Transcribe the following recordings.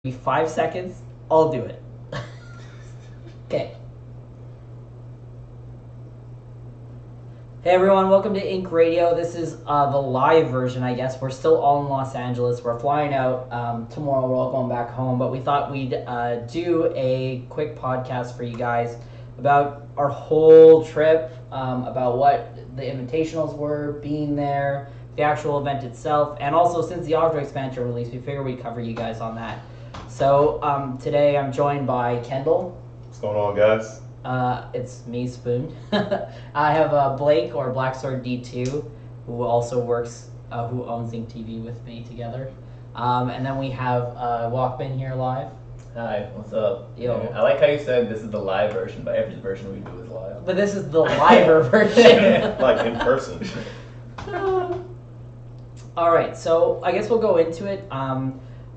Be 5 seconds. I'll do it. Okay. Hey everyone, welcome to InkRadio. This is the live version, I guess. We're still all in Los Angeles. We're flying out tomorrow. We're all going back home, but we thought we'd do a quick podcast for you guys about our whole trip, about what the invitationals were, being there, the actual event itself, and also since the Octoling Expansion release, we figured we'd cover you guys on that. So today I'm joined by Kendall. What's going on, guys? It's me, Spoon. I have Blake, or Black Sword D2, who also works, who owns Ink TV with me together. And then we have Walkman here live. Hi, what's up? Yo. I like how you said this is the live version, but every version we do is live. But this is the live version. Like in person. All right, so I guess we'll go into it.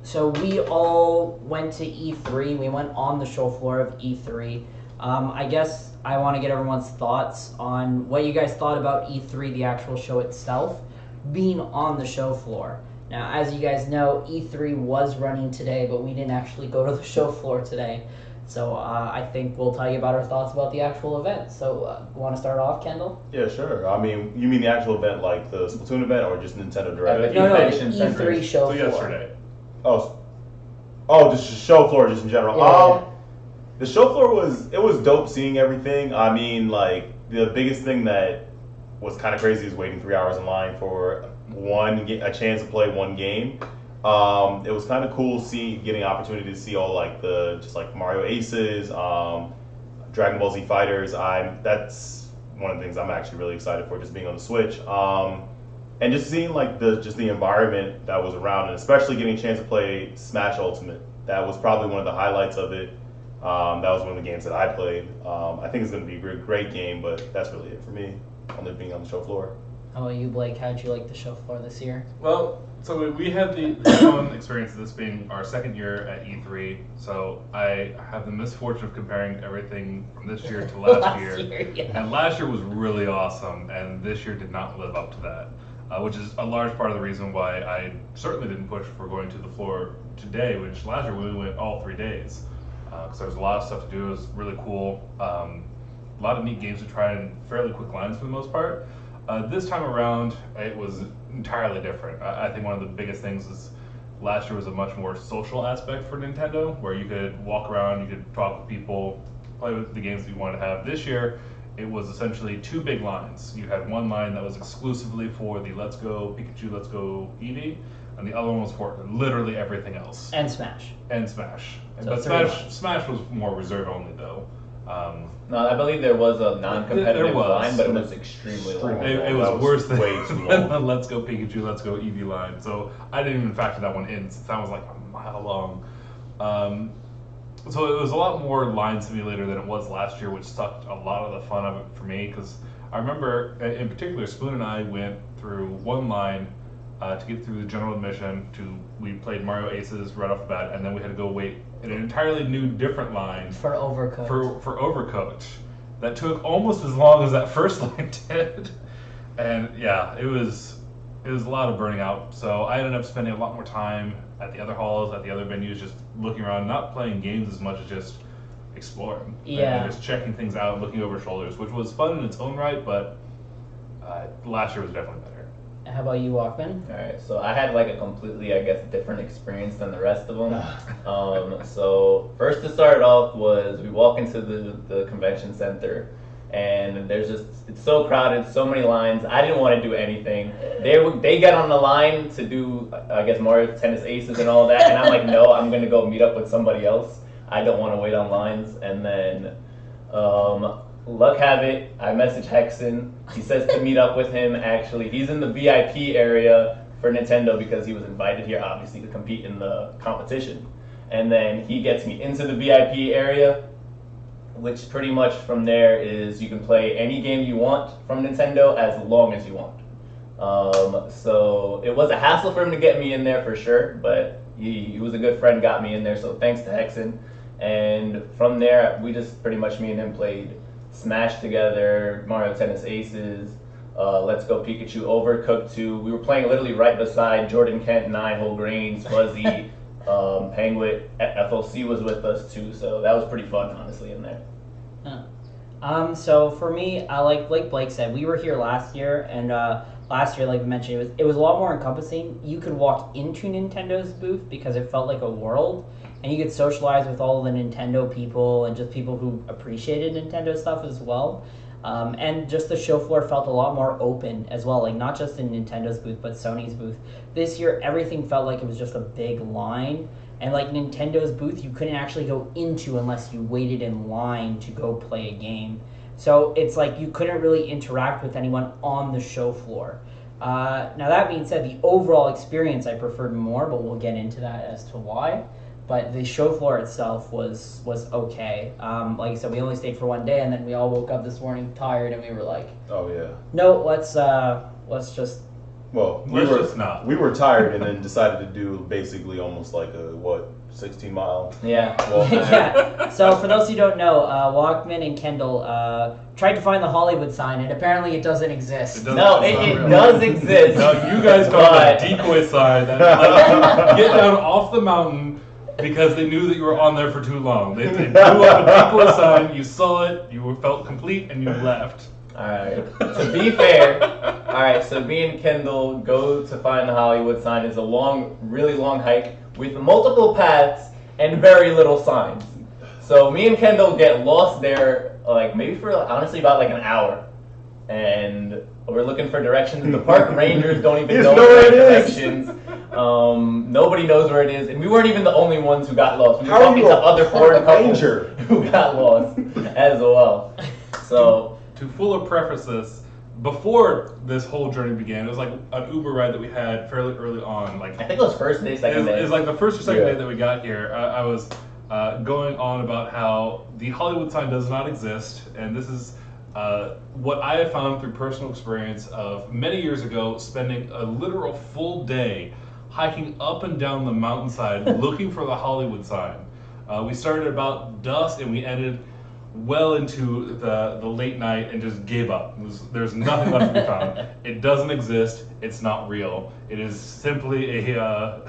So we all went to E3. We went on the show floor of E3. I guess I want to get everyone's thoughts on what you guys thought about E3, the actual show itself, being on the show floor. Now, as you guys know, E3 was running today, but we didn't actually go to the show floor today. So I think we'll tell you about our thoughts about the actual event. So want to start off, Kendall? Yeah, sure. I mean, you mean the actual event, like the Splatoon event, or just Nintendo Direct? No, the Convention E3 Center. show So floor. yesterday. Oh, just the show floor, just in general. Yeah. The show floor was dope seeing everything. I mean, like the biggest thing that was kind of crazy is waiting 3 hours in line for a chance to play one game. It was kind of cool getting an opportunity to see all like just like Mario Aces, Dragon Ball Z Fighters. That's one of the things I'm actually really excited for, just being on the Switch. And just seeing like the environment that was around, and especially getting a chance to play Smash Ultimate. That was probably one of the highlights of it. That was one of the games that I played. I think it's going to be a great game, but that's really it for me, only being on the show floor. How about you, Blake? How'd you like the show floor this year? Well, so we had the fun experience of this being our second year at E3. So I have the misfortune of comparing everything from this year to last year. Yeah. And last year was really awesome, and this year did not live up to that, which is a large part of the reason why I certainly didn't push for going to the floor today, which last year we went all 3 days. Because there was a lot of stuff to do. It was really cool. A lot of neat games to try in fairly quick lines for the most part. This time around, it was entirely different. I think one of the biggest things is last year was a much more social aspect for Nintendo, where you could walk around, you could talk with people, play with the games that you wanted to have. This year, it was essentially 2 big lines. You had one line that was exclusively for the Let's Go Pikachu, Let's Go Eevee, and the other one was for literally everything else. And Smash. And Smash. So But 3 lines. Smash was more reserve only though. No, I believe there was a non-competitive There was. line, but it was extremely long. It was That was worse than, way too than long. the Let's Go Pikachu, Let's Go Eevee line. So I didn't even factor that one in since that was like a mile long. So it was a lot more line simulator than it was last year, which sucked a lot of the fun of it for me. Because I remember, in particular, Spoon and I went through one line to get through the general admission. We played Mario Aces right off the bat, and then we had to go wait in an entirely new, different line For Overcooked. for Overcooked. That took almost as long as that first line did, and yeah, it was a lot of burning out. So I ended up spending a lot more time at the other halls, at the other venues, just looking around, not playing games as much as just exploring. Yeah. And just checking things out, looking over shoulders, which was fun in its own right, but last year was definitely better. How about you, Walkman? Alright, so I had like a completely, I guess, different experience than the rest of them. So first to start off was we walk into the convention center, and it's so crowded, so many lines. I didn't want to do anything. They got on the line to do, I guess, Mario Tennis Aces and all that, and I'm like, no, I'm gonna go meet up with somebody else. I don't want to wait on lines. And then luck have it, I message Hexen. He says to meet up with him. Actually, he's in the VIP area for Nintendo because he was invited here, obviously, to compete in the competition. And then he gets me into the VIP area, which pretty much from there is you can play any game you want from Nintendo as long as you want. So it was a hassle for him to get me in there for sure, but he was a good friend, got me in there, so thanks to Hexen. And from there, we just pretty much, me and him played Smash together, Mario Tennis Aces, Let's Go Pikachu, Overcooked 2. We were playing literally right beside Jordan Kent, NinewholeGrains, Fuzzy, Penguin FLC was with us too, so that was pretty fun, honestly, in there. So for me, like Blake said, we were here last year, and last year, like we mentioned, it was a lot more encompassing. You could walk into Nintendo's booth because it felt like a world, and you could socialize with all the Nintendo people and just people who appreciated Nintendo stuff as well. And just the show floor felt a lot more open as well, like not just in Nintendo's booth, but Sony's booth. This year, everything felt like it was just a big line. And like Nintendo's booth, you couldn't actually go into unless you waited in line to go play a game. So it's like you couldn't really interact with anyone on the show floor. Now that being said, the overall experience I preferred more, but we'll get into that as to why. But the show floor itself was okay. Like I said, we only stayed for one day, and then we all woke up this morning tired, and we were like, "Oh yeah, no, let's just." Well, we were tired, and then decided to do basically almost like a 16-mile. Yeah. Yeah. So for those who don't know, Walkman and Kendall tried to find the Hollywood sign, and apparently it doesn't exist. It does exist. No, you guys found a decoy sign that let you get down off the mountain because they knew that you were on there for too long. They blew up a decoy sign. You saw it. You felt complete, and you left. Alright, to be fair, alright, so me and Kendall go to find the Hollywood sign. It's a long, really long hike with multiple paths and very little signs. So me and Kendall get lost there, like maybe for honestly about like an hour. And we're looking for directions. The park rangers don't even know where directions. Nobody knows where it is. And we weren't even the only ones who got lost. We were talking to other foreign couples who got lost as well. So... To fully preface this, before this whole journey began, it was like an Uber ride that we had fairly early on. Like I think it was first day, second day. It was like the first or second day that we got here. I was going on about how the Hollywood sign does not exist, and this is what I have found through personal experience of many years ago, spending a literal full day hiking up and down the mountainside looking for the Hollywood sign. We started about dusk, and we ended well into the late night and just gave up. There's nothing left to be found. It doesn't exist. It's not real. It is simply a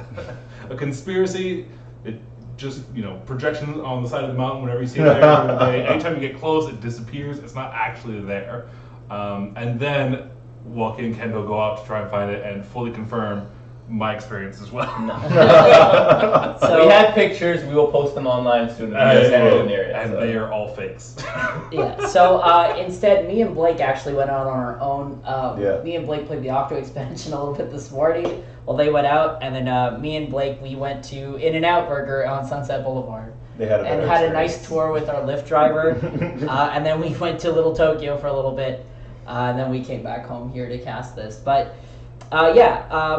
conspiracy. It just, projections on the side of the mountain whenever you see it there every day. Anytime you get close, it disappears. It's not actually there. And then Walkie and Kendall go out to try and find it and fully confirm my experience as well. No. So we have pictures. We will post them online soon. And they are all fakes. Yeah. So instead, me and Blake actually went out on our own. Me and Blake played the Octoling Expansion a little bit this morning while they went out, and then me and Blake we went to In-N-Out Burger on Sunset Boulevard. They had a nice tour with our Lyft driver, and then we went to Little Tokyo for a little bit, and then we came back home here to cast this. But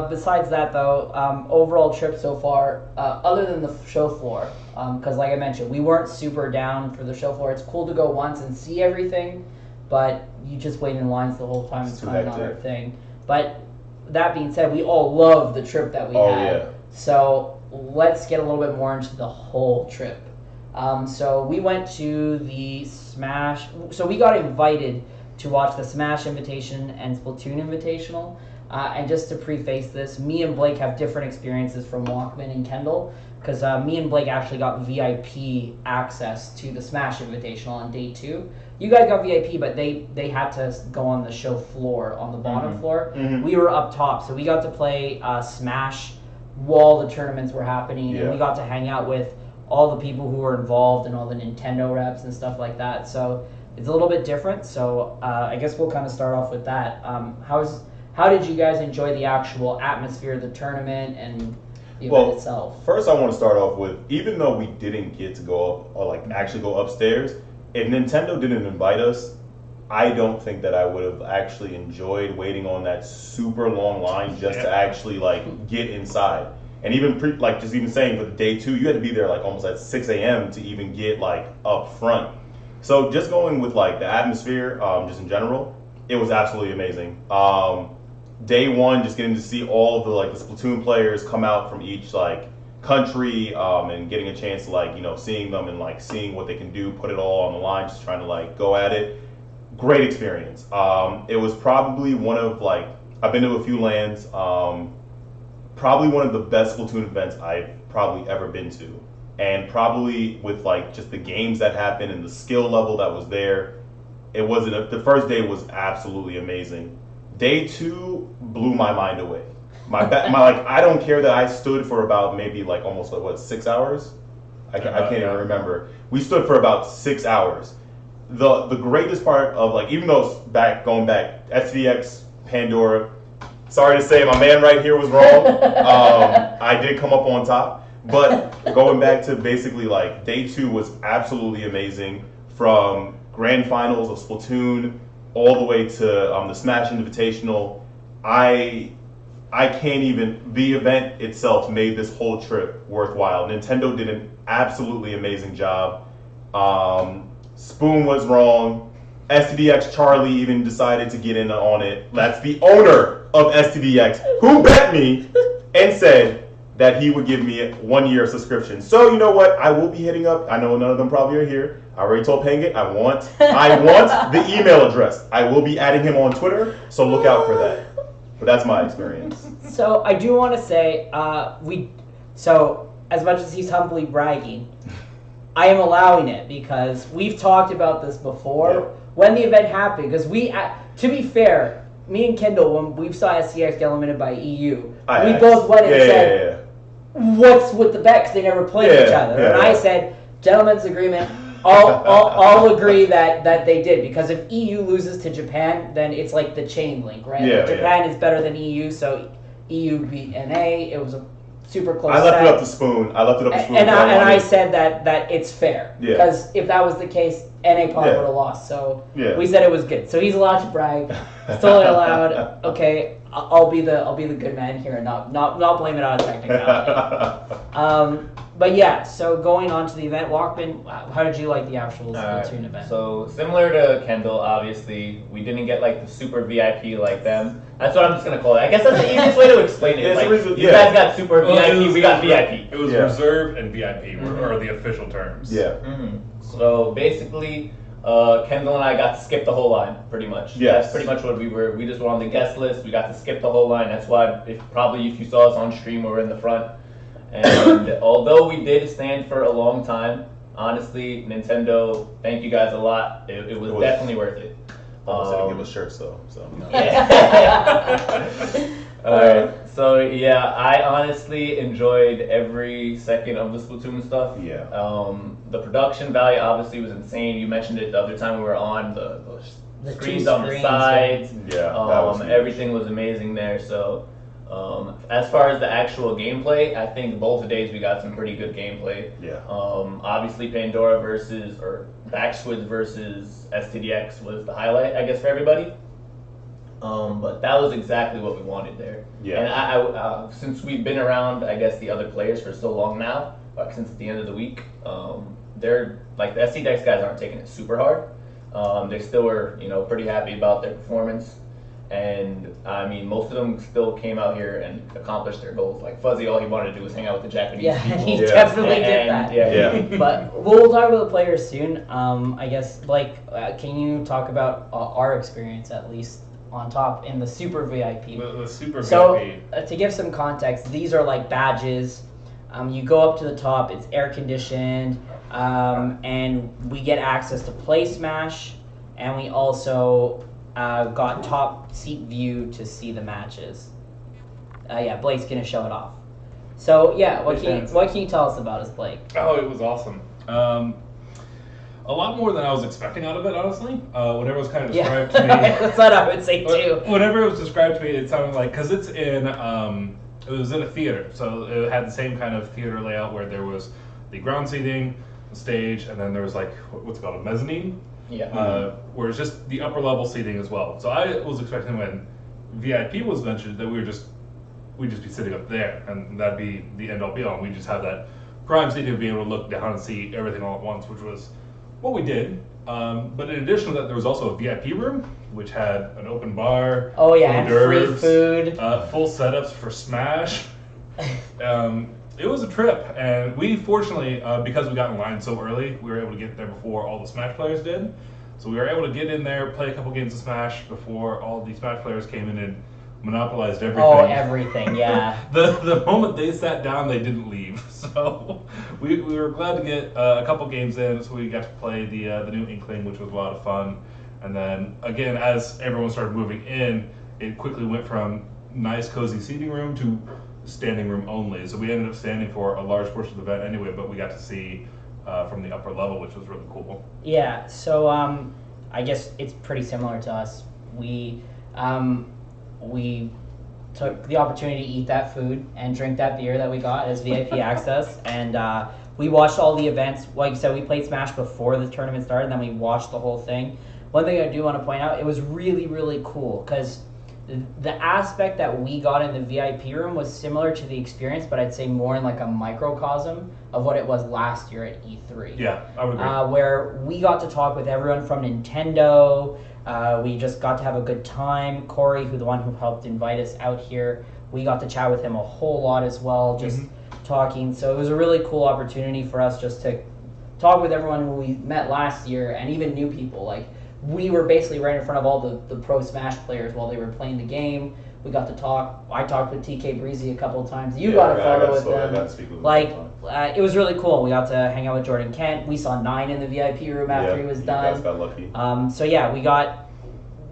besides that though, overall trip so far, other than the show floor, because like I mentioned, we weren't super down for the show floor. It's cool to go once and see everything, but you just wait in lines the whole time. It's kind of not our thing. But that being said, we all love the trip that we had. Yeah. So let's get a little bit more into the whole trip. So we went to the Smash. So we got invited to watch the Smash Invitation and Splatoon Invitational. And just to preface this, me and Blake have different experiences from Walkman and Kendall, because me and Blake actually got VIP access to the Smash Invitational on day 2. You guys got VIP, but they had to go on the show floor, on the bottom floor. Mm-hmm. We were up top, so we got to play Smash while the tournaments were happening, and we got to hang out with all the people who were involved and all the Nintendo reps and stuff like that. So it's a little bit different. So I guess we'll kind of start off with that. How did you guys enjoy the actual atmosphere of the tournament and the event itself? First I want to start off with, even though we didn't get to go up or actually go upstairs, if Nintendo didn't invite us, I don't think that I would have actually enjoyed waiting on that super long line just to actually get inside. And even just even saying for day 2, you had to be there almost at 6 a.m. to even get up front. So just going with the atmosphere, just in general, it was absolutely amazing. Day 1, just getting to see all of the Splatoon players come out from each country, and getting a chance to seeing them and seeing what they can do, put it all on the line, just trying to go at it. Great experience. It was probably one of I've been to a few lands, probably one of the best Splatoon events I've probably ever been to. And probably with like just the games that happened and the skill level that was there, the first day was absolutely amazing. Day 2 blew my mind away. I don't care that I stood for about maybe like almost 6 hours? I can't even remember. We stood for about 6 hours. The greatest part of like, even though it's going back, SDX, Pandora, sorry to say my man right here was wrong. I did come up on top. But going back to basically like day 2 was absolutely amazing, from grand finals of Splatoon all the way to the Smash Invitational. I can't even, the event itself made this whole trip worthwhile. Nintendo did an absolutely amazing job. Spoon was wrong. STDX Charlie even decided to get in on it. That's the owner of STDX, who bet me and said that he would give me a 1-year subscription. So you know what? I will be hitting up. I know none of them probably are here. I already told Pangit I want the email address. I will be adding him on Twitter, so look out for that. But that's my experience. So I do want to say, so as much as he's humbly bragging, I am allowing it because we've talked about this before. Yeah. When the event happened, because to be fair, me and Kendall, when we saw SCX get eliminated by EU, we both went and said, what's with the bet? Because they never played each other. And I said, gentlemen's agreement, I'll agree that they did, because if EU loses to Japan, then it's like the chain link, right? Yeah, Japan is better than EU, so EU beat NA. It was a super close I left set. it up to Spoon. And I said that it's fair, because if that was the case, NA probably would have lost. So we said it was good. So he's allowed to brag. It's totally allowed. Okay, I'll be the good man here and not blame it on a technicality. But yeah, so going on to the event, Walkman, how did you like the actual Splatoon event? So similar to Kendall, obviously, we didn't get like the super VIP like them. That's what I'm just gonna call it. I guess that's the easiest way to explain it. Like, you guys got super VIP, we got VIP. It was reserve and VIP are the official terms. Yeah. Mm-hmm. So basically, Kendall and I got to skip the whole line, pretty much. Yes. That's pretty much what we were. We just were on the guest list. We got to skip the whole line. That's why, if you saw us on stream, we were in the front. And although we did stand for a long time, honestly, Nintendo, thank you guys a lot. It was definitely worth it. Almost didn't give us shirts though. So. Yeah. Alright, so yeah, I honestly enjoyed every second of the Splatoon stuff. Yeah. The production value obviously was insane. You mentioned it the other time we were on, the screens on the sides. Yeah. Everything was amazing there. So as far as the actual gameplay, I think both days we got some pretty good gameplay. Yeah. Obviously Pandora or Backswitch versus STDX was the highlight, I guess, for everybody. But that was exactly what we wanted there. Yeah. And I since we've been around, I guess, the other players for so long now, since the end of the week, they're like, the STDX guys aren't taking it super hard. They still were, pretty happy about their performance. And I mean, most of them still came out here and accomplished their goals. Like Fuzzy, all he wanted to do was hang out with the Japanese people. He definitely did that. Yeah. But we'll talk about the players soon. I guess, can you talk about our experience, at least on top, in the Super VIP? The Super VIP. So, to give some context, these are like badges. You go up to the top, it's air conditioned, and we get access to Play Smash, and we also got top seat view to see the matches. Blake's gonna show it off. So what can you tell us about us, Blake? Oh, it was awesome. A lot more than I was expecting out of it, honestly. Whenever it was kind of described to me, that's what I would say too. Whenever it was described to me, it sounded like, because it's in it was in a theater, so it had the same kind of theater layout where there was the ground seating, the stage, and then there was like what's called a mezzanine. Yeah. Where it's just the upper level seating as well. So I was expecting when VIP was mentioned that we'd just be sitting up there, and that'd be the end all be all. And we just have that prime seating of being able to look down and see everything all at once, which was what we did. But in addition to that, there was also a VIP room, which had an open bar. Oh yeah, and free food. Full setups for Smash. It was a trip, and we fortunately, because we got in line so early, we were able to get there before all the Smash players did. So we were able to get in there, play a couple games of Smash before all the Smash players came in and monopolized everything. Oh, everything, yeah. The moment they sat down, they didn't leave. So we were glad to get a couple games in, so we got to play the new Inkling, which was a lot of fun. And then again, as everyone started moving in, it quickly went from nice, cozy seating room to standing room only. So we ended up standing for a large portion of the event anyway, but we got to see from the upper level, which was really cool. Yeah, so I guess it's pretty similar to us. We took the opportunity to eat that food and drink that beer that we got as VIP access, and we watched all the events. Like you said, we played Smash before the tournament started, and then we watched the whole thing. One thing I do want to point out, it was really, really cool, because the aspect that we got in the VIP room was similar to the experience, but I'd say more in like a microcosm of what it was last year at E3. Yeah, I would agree. Where we got to talk with everyone from Nintendo. We just got to have a good time. Corey, the one who helped invite us out here, we got to chat with him a whole lot as well, just talking. So it was a really cool opportunity for us just to talk with everyone who we met last year, and even new people. Like, we were basically right in front of all the Pro Smash players while they were playing the game. We got to talk. I talked with TK Breezy a couple of times. You got a photo with them. Like, it was really cool. We got to hang out with Jordan Kent. We saw Nine in the VIP room after he was done. You guys got lucky. So yeah,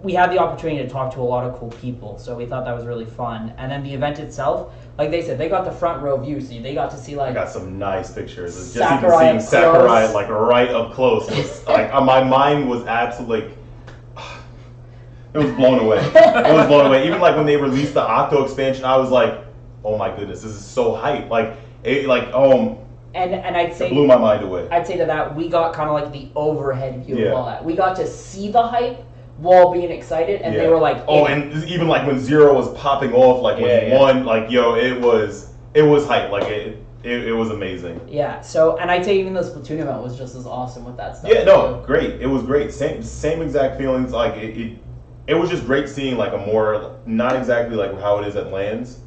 we had the opportunity to talk to a lot of cool people. So we thought that was really fun. And then the event itself, like they said, they got the front row view, so they got to see like. I got some nice pictures. Just Sakurai even seeing Sakurai like right up close was like my mind was absolutely. It was blown away. It was blown away. Even like when they released the Octo expansion, I was like, "Oh my goodness, this is so hype!" Like, And I'd say it blew my mind away. I'd say to that we got kind of like the overhead view of all that. We got to see the hype while being excited, and they were like, and even like when Zero was popping off, like when he won, like it was hype. Like it was amazing. Yeah. So, and I'd say even the Splatoon event was just as awesome with that stuff. Yeah. No. Great. It was great. Same exact feelings. Like it was just great seeing like a more, not exactly like how it is at LANs,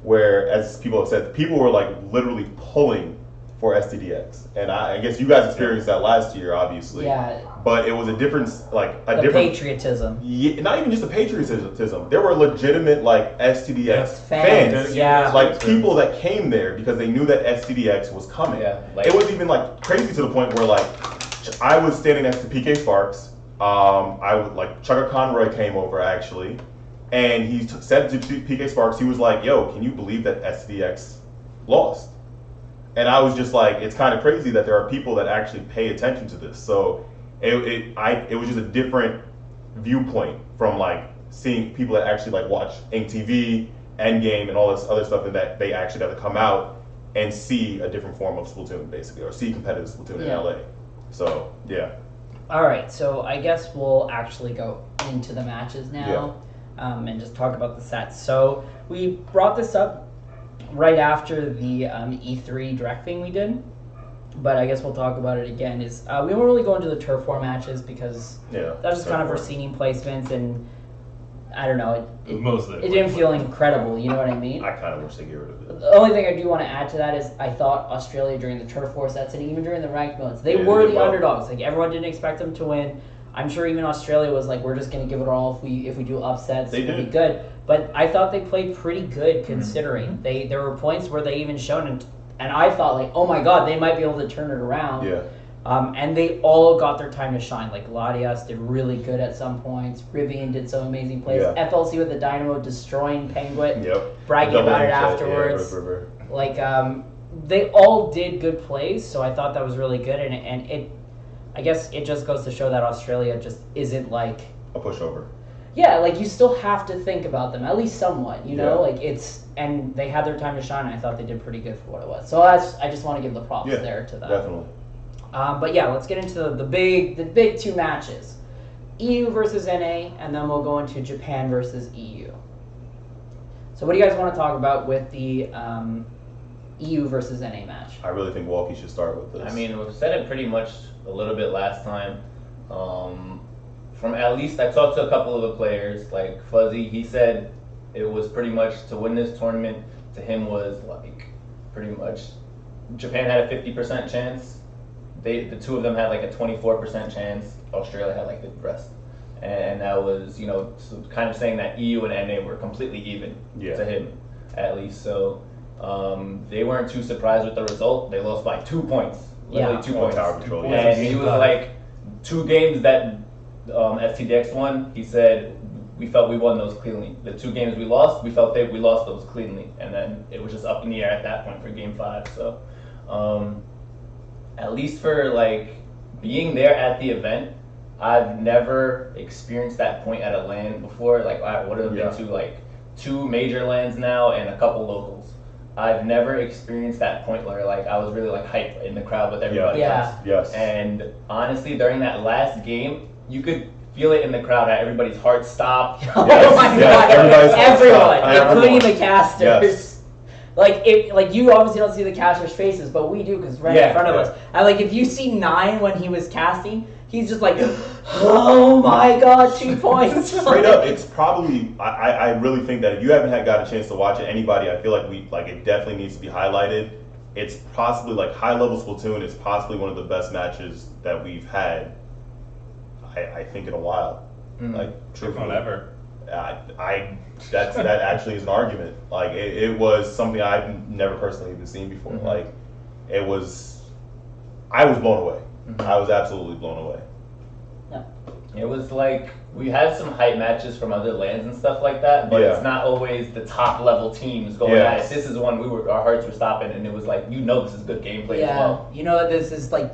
where, as people have said, people were like literally pulling for STDX, and I guess you guys experienced that last year, obviously. Yeah. But it was a difference, like a the different patriotism. Yeah, not even just the patriotism. There were legitimate like STDX fans. Yeah. Like people that came there because they knew that STDX was coming. Yeah. It was even like crazy to the point where like I was standing next to PK Sparks. I would like Chugga Conroy came over actually, and he said to PK Sparks, he was like, "Yo, can you believe that SDX lost?" And I was just like, it's kind of crazy that there are people that actually pay attention to this. So it was just a different viewpoint from like seeing people that actually like watch Ink TV, Endgame, and all this other stuff, and that they actually have to come out and see a different form of Splatoon, basically, or see competitive Splatoon in LA. So yeah. All right, so I guess we'll actually go into the matches now, and just talk about the sets. So we brought this up right after the E3 direct thing we did, but I guess we'll talk about it again. Is we won't really go into the Turf War matches because that's just kind of for seating placements, and I don't know, it didn't feel incredible, you know what I mean? I kind of wish they get rid of it. The only thing I do want to add to that is I thought Australia during the Turf War sets and even during the ranked modes, they were the underdogs. Like, everyone didn't expect them to win. I'm sure even Australia was like, we're just going to give it all if we do upsets, it'll be good. But I thought they played pretty good considering. There were points where they even shown, and I thought like, oh my god, they might be able to turn it around. Yeah. And they all got their time to shine. Like, Latias did really good at some points. Rivian did some amazing plays. Yeah. FLC with the Dynamo destroying Penguin. Yep. Bragging about it afterwards. Like, they all did good plays, so I thought that was really good. And it, I guess it just goes to show that Australia just isn't like a pushover. Yeah, like, you still have to think about them, at least somewhat, you know? Like, and they had their time to shine, and I thought they did pretty good for what it was. So I just want to give the props there to that. Definitely. But yeah, let's get into the big two matches. EU versus NA, and then we'll go into Japan versus EU. So what do you guys want to talk about with the EU versus NA match? I really think Walkie should start with this. I mean, we've said it pretty much a little bit last time. From at least, I talked to a couple of the players, like Fuzzy, he said it was pretty much to win this tournament, to him was like pretty much Japan had a 50% chance. The two of them had like a 24% chance. Australia had like the rest. and that was kind of saying that EU and NA were completely even to him, at least. So they weren't too surprised with the result. They lost by 2 points, literally 2 points. Tower control, And he was like, 2 games that FTDX won, he said, we felt we won those cleanly. The 2 games we lost, we felt we lost those cleanly. And then it was just up in the air at that point for game 5. So at least for like being there at the event, I've never experienced that point at a LAN before. Like I would have been to like 2 major LANs now and a couple locals. I've never experienced that point where like I was really like hyped in the crowd with everybody else. Yes. And honestly, during that last game, you could feel it in the crowd. Everybody's heart stopped. Oh my god! Everyone, including the casters. Yes. Like you obviously don't see the casters' faces, but we do because it's right in front of us. And like if you see 9 when he was casting, he's just like, oh my god, 2 points. Straight up, it's probably. I really think that if you haven't got a chance to watch it, anybody, I feel like it definitely needs to be highlighted. It's possibly like high level Splatoon. It's possibly one of the best matches that we've had. I think in a while, like truthfully, Not ever. That actually is an argument. Like it was something I've never personally even seen before. Like it was, I was blown away. I was absolutely blown away. Yeah. It was like we had some hype matches from other LANs and stuff like that, but it's not always the top level teams going at it. This is one our hearts were stopping, and it was like this is good gameplay as well. This is like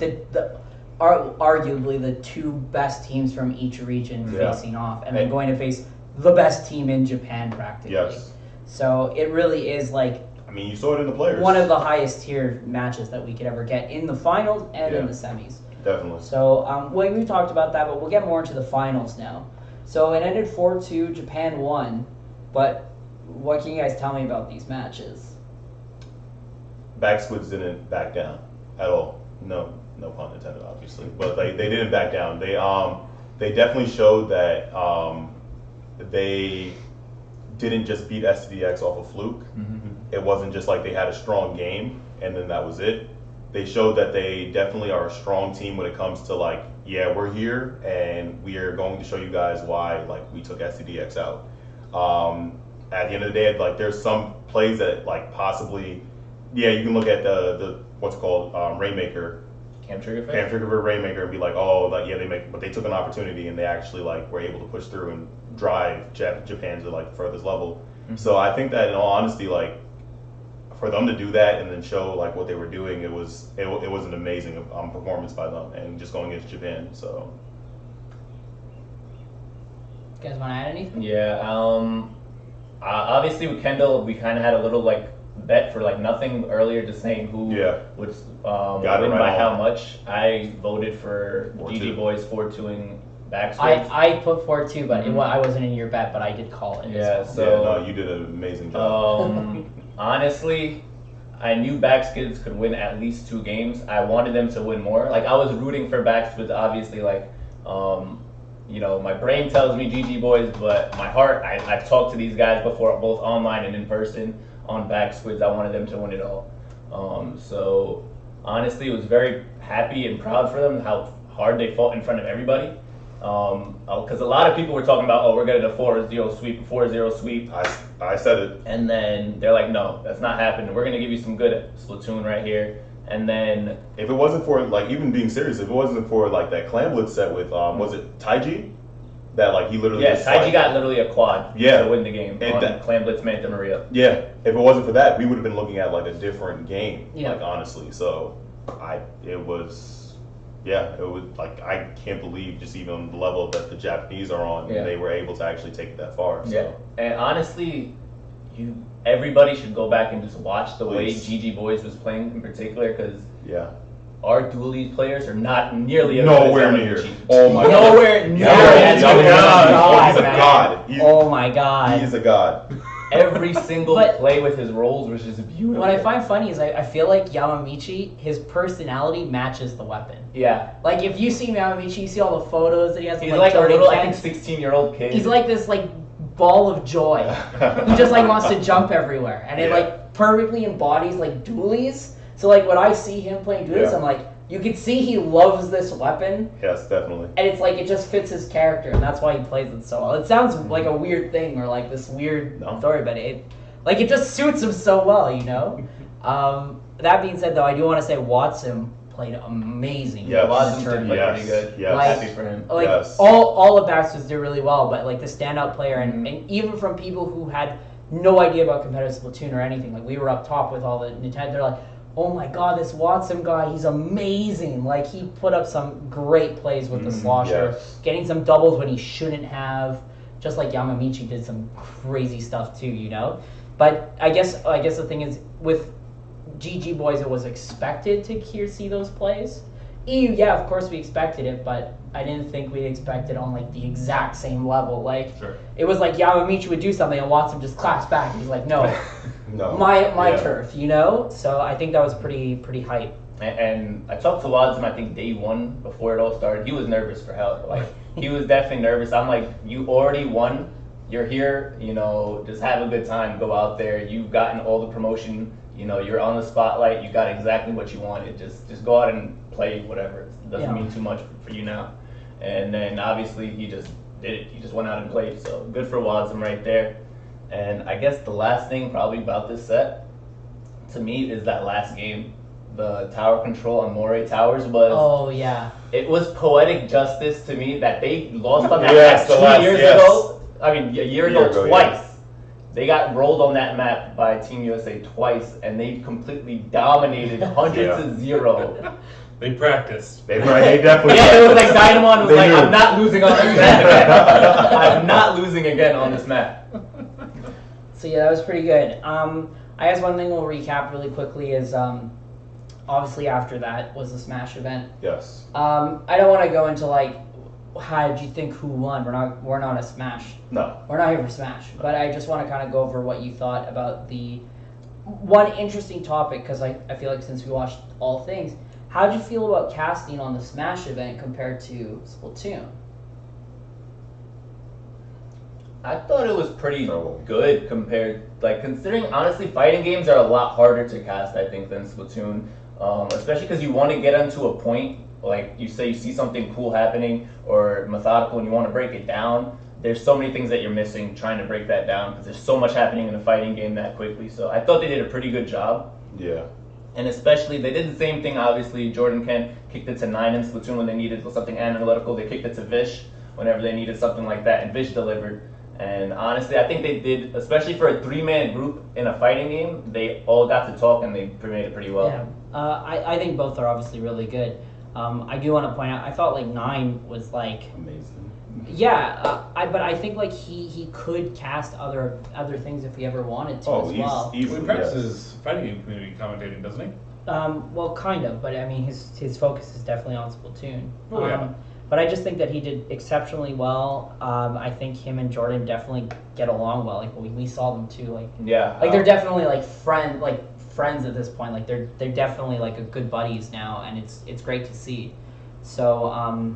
arguably the 2 best teams from each region facing off, and then going to face the best team in Japan practically. Yes. So it really is like, I mean, you saw it in the players. One of the highest tier matches that we could ever get in the finals and in the semis. Definitely. So we talked about that, but we'll get more into the finals now. So it ended 4-2, Japan won, but what can you guys tell me about these matches? Backsquids didn't back down at all. No pun intended, obviously, but they didn't back down. They definitely showed that they didn't just beat SDX off a fluke. It wasn't just like they had a strong game and then that was it. They showed that they definitely are a strong team when it comes to like, we're here and we are going to show you guys why like we took SDX out. At the end of the day, like there's some plays that like possibly, you can look at the what's it called, Rainmaker. Cam Trigger Rainmaker and be like, but they took an opportunity and they actually like were able to push through and drive Japan to like the furthest level. So I think that in all honesty, like for them to do that and then show like what they were doing, it was an amazing performance by them and just going against Japan. So, You guys want to add anything? Yeah. Obviously with Kendall, we kind of had a little like bet for like nothing earlier, just saying who would win by how much. I voted for GG Boys 4-2ing Backswitch. I put 4-2, but I wasn't in your bet, but I did call it. You did an amazing job. Honestly, I knew Backskids could win at least 2 games. I wanted them to win more. Like I was rooting for Backskids, obviously. Like, my brain tells me GG Boys, but my heart, I've talked to these guys before, both online and in person. On Backsquids, I wanted them to win it all. So honestly, it was very happy and proud for them how hard they fought in front of everybody. Because a lot of people were talking about, we're getting a 4-0 sweep. I said it. And then they're like, no, that's not happening. We're going to give you some good Splatoon right here. And then if it wasn't for like even being serious, if it wasn't for like that Clam Blitz set with was it Taiji? That like he literally Taiji got literally a quad to win the game on Clam Blitz Manta Maria. Yeah, if it wasn't for that, we would have been looking at like a different game. Like honestly, so it was like I can't believe just even the level that the Japanese are on. Yeah. They were able to actually take it that far. So. Yeah, and honestly, everybody should go back and just watch the way GG Boys was playing in particular, because our dualies players are not nearly as nowhere good near. as Oh my nowhere near as good. He's a god. Oh my god. He is a god. Every single play with his rolls was just beautiful. What I find funny is I feel like Yamamichi, his personality matches the weapon. Yeah. Like if you see Yamamichi, you see all the photos that he has. He's like a little, I think, 16-year-old kid. He's like this ball of joy. He just wants to jump everywhere, and it perfectly embodies dualies. So when I see him playing dualies, I'm like, you can see he loves this weapon. Yes, definitely. And it's like, it just fits his character, and that's why he plays it so well. It sounds like a weird thing, or like this weird story, but it just suits him so well, you know? That being said, though, I do want to say Watson played amazing. Yes. Watson did play Yes. pretty good. Yes. Like- Happy for him. Like, Yes. all of Baxter's did really well, but like the standout player, and even from people who had no idea about competitive Splatoon or anything, like we were up top with all the Nintendo, they're like, oh my god, this Watson guy, he's amazing. Like, he put up some great plays with the slosher, yes. getting some doubles when he shouldn't have, just like Yamamichi did some crazy stuff too, you know? But I guess the thing is, with GG Boys, it was expected to see those plays. EU, yeah, of course we expected it, but I didn't think we'd expect it on like the exact same level. Like, Sure. it was like Yamamichi would do something and Watson just claps back. He's like, no, No. my turf, you know? So I think that was pretty hype. And I talked to Watson, I think day one before it all started. He was nervous for hell. Like, he was definitely nervous. I'm like, you already won. You're here, you know, just have a good time. Go out there. You've gotten all the promotion. You know, you're on the spotlight. You got exactly what you wanted. Just go out and play whatever. It doesn't mean too much for you now. And then obviously he just did it. He just went out and played. So good for Watson right there. And I guess the last thing probably about this set, to me, is that last game. The tower control on Moray Towers was... Oh, yeah. It was poetic justice to me that they lost on that Yes, map the last- 2 years yes. ago. I mean, a year ago twice. Yes. They got rolled on that map by Team USA twice, and they completely dominated 100-0. They practiced. They definitely. Yeah, it was like Dynamon was They like, knew. I'm not losing on this map again. I'm not losing again on this map. So yeah, that was pretty good. I guess one thing we'll recap really quickly is obviously after that was the Smash event. Yes. I don't want to go into like how did you think who won. We're not a Smash. No. We're not here for Smash. But I just want to kind of go over what you thought about the one interesting topic, because I feel like since we watched all things, how did you feel about casting on the Smash event compared to Splatoon? I thought it was pretty good compared, like, considering, honestly, fighting games are a lot harder to cast, I think, than Splatoon. Especially because you want to get onto a point, like, you say you see something cool happening or methodical and you want to break it down. There's so many things that you're missing trying to break that down because there's so much happening in a fighting game that quickly. So I thought they did a pretty good job. Yeah. And especially, they did the same thing, obviously. Jordan Kent kicked it to 9 in Splatoon when they needed something analytical. They kicked it to Vish whenever they needed something like that, and Vish delivered. And honestly, I think they did, especially for a 3-man group in a fighting game, they all got to talk and they made it pretty well. Yeah, I think both are obviously really good. I do want to point out, I thought like 9 was like, Amazing. yeah, but I think like he could cast other things if he ever wanted to as well. He Easily, practices fighting game community commentating, doesn't he? Well, kind of, but I mean his focus is definitely on Splatoon. Oh, yeah. But I just think that he did exceptionally well. I think him and Jordan definitely get along well. Like we saw them too. Like Yeah. they're definitely like friends at this point. Like they're definitely like a good buddies now, and it's great to see. So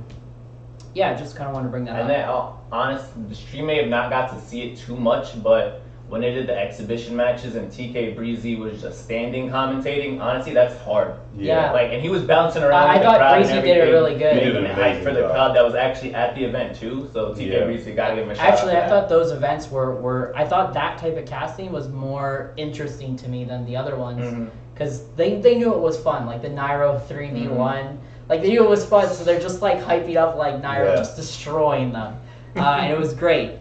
yeah, just kind of want to bring that up. And then, honest, the stream may have not got to see it too much, but when they did the exhibition matches and TK Breezy was just standing commentating, honestly, that's hard. Yeah. Like, and he was bouncing around. I with the thought crowd and Breezy did it everything, really good. He did making an it hype amazing for the job. crowd that was actually at the event too. So TK Yeah. Breezy, gotta give him a shout. Actually, out I for thought those events were I thought that type of casting was more interesting to me than the other ones, because they knew it was fun. Like the Nairo 3v1, like they knew it was fun, so they're just like hyping up like Nairo just destroying them, and it was great.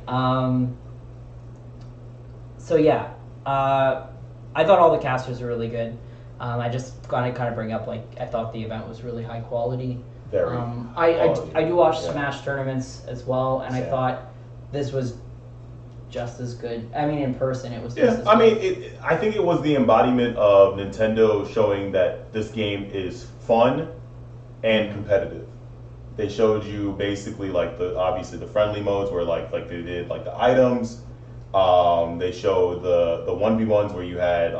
So yeah, I thought all the casters were really good. I just gotta kind of bring up, like, I thought the event was really high quality. Very. I do watch Yeah. Smash tournaments as well, and I Yeah. thought this was just as good. I mean, in person, it was just Yeah, as I good. mean, I think it was the embodiment of Nintendo showing that this game is fun and competitive. They showed you basically like obviously the friendly modes where like they did like the items. They showed the 1v1s where you had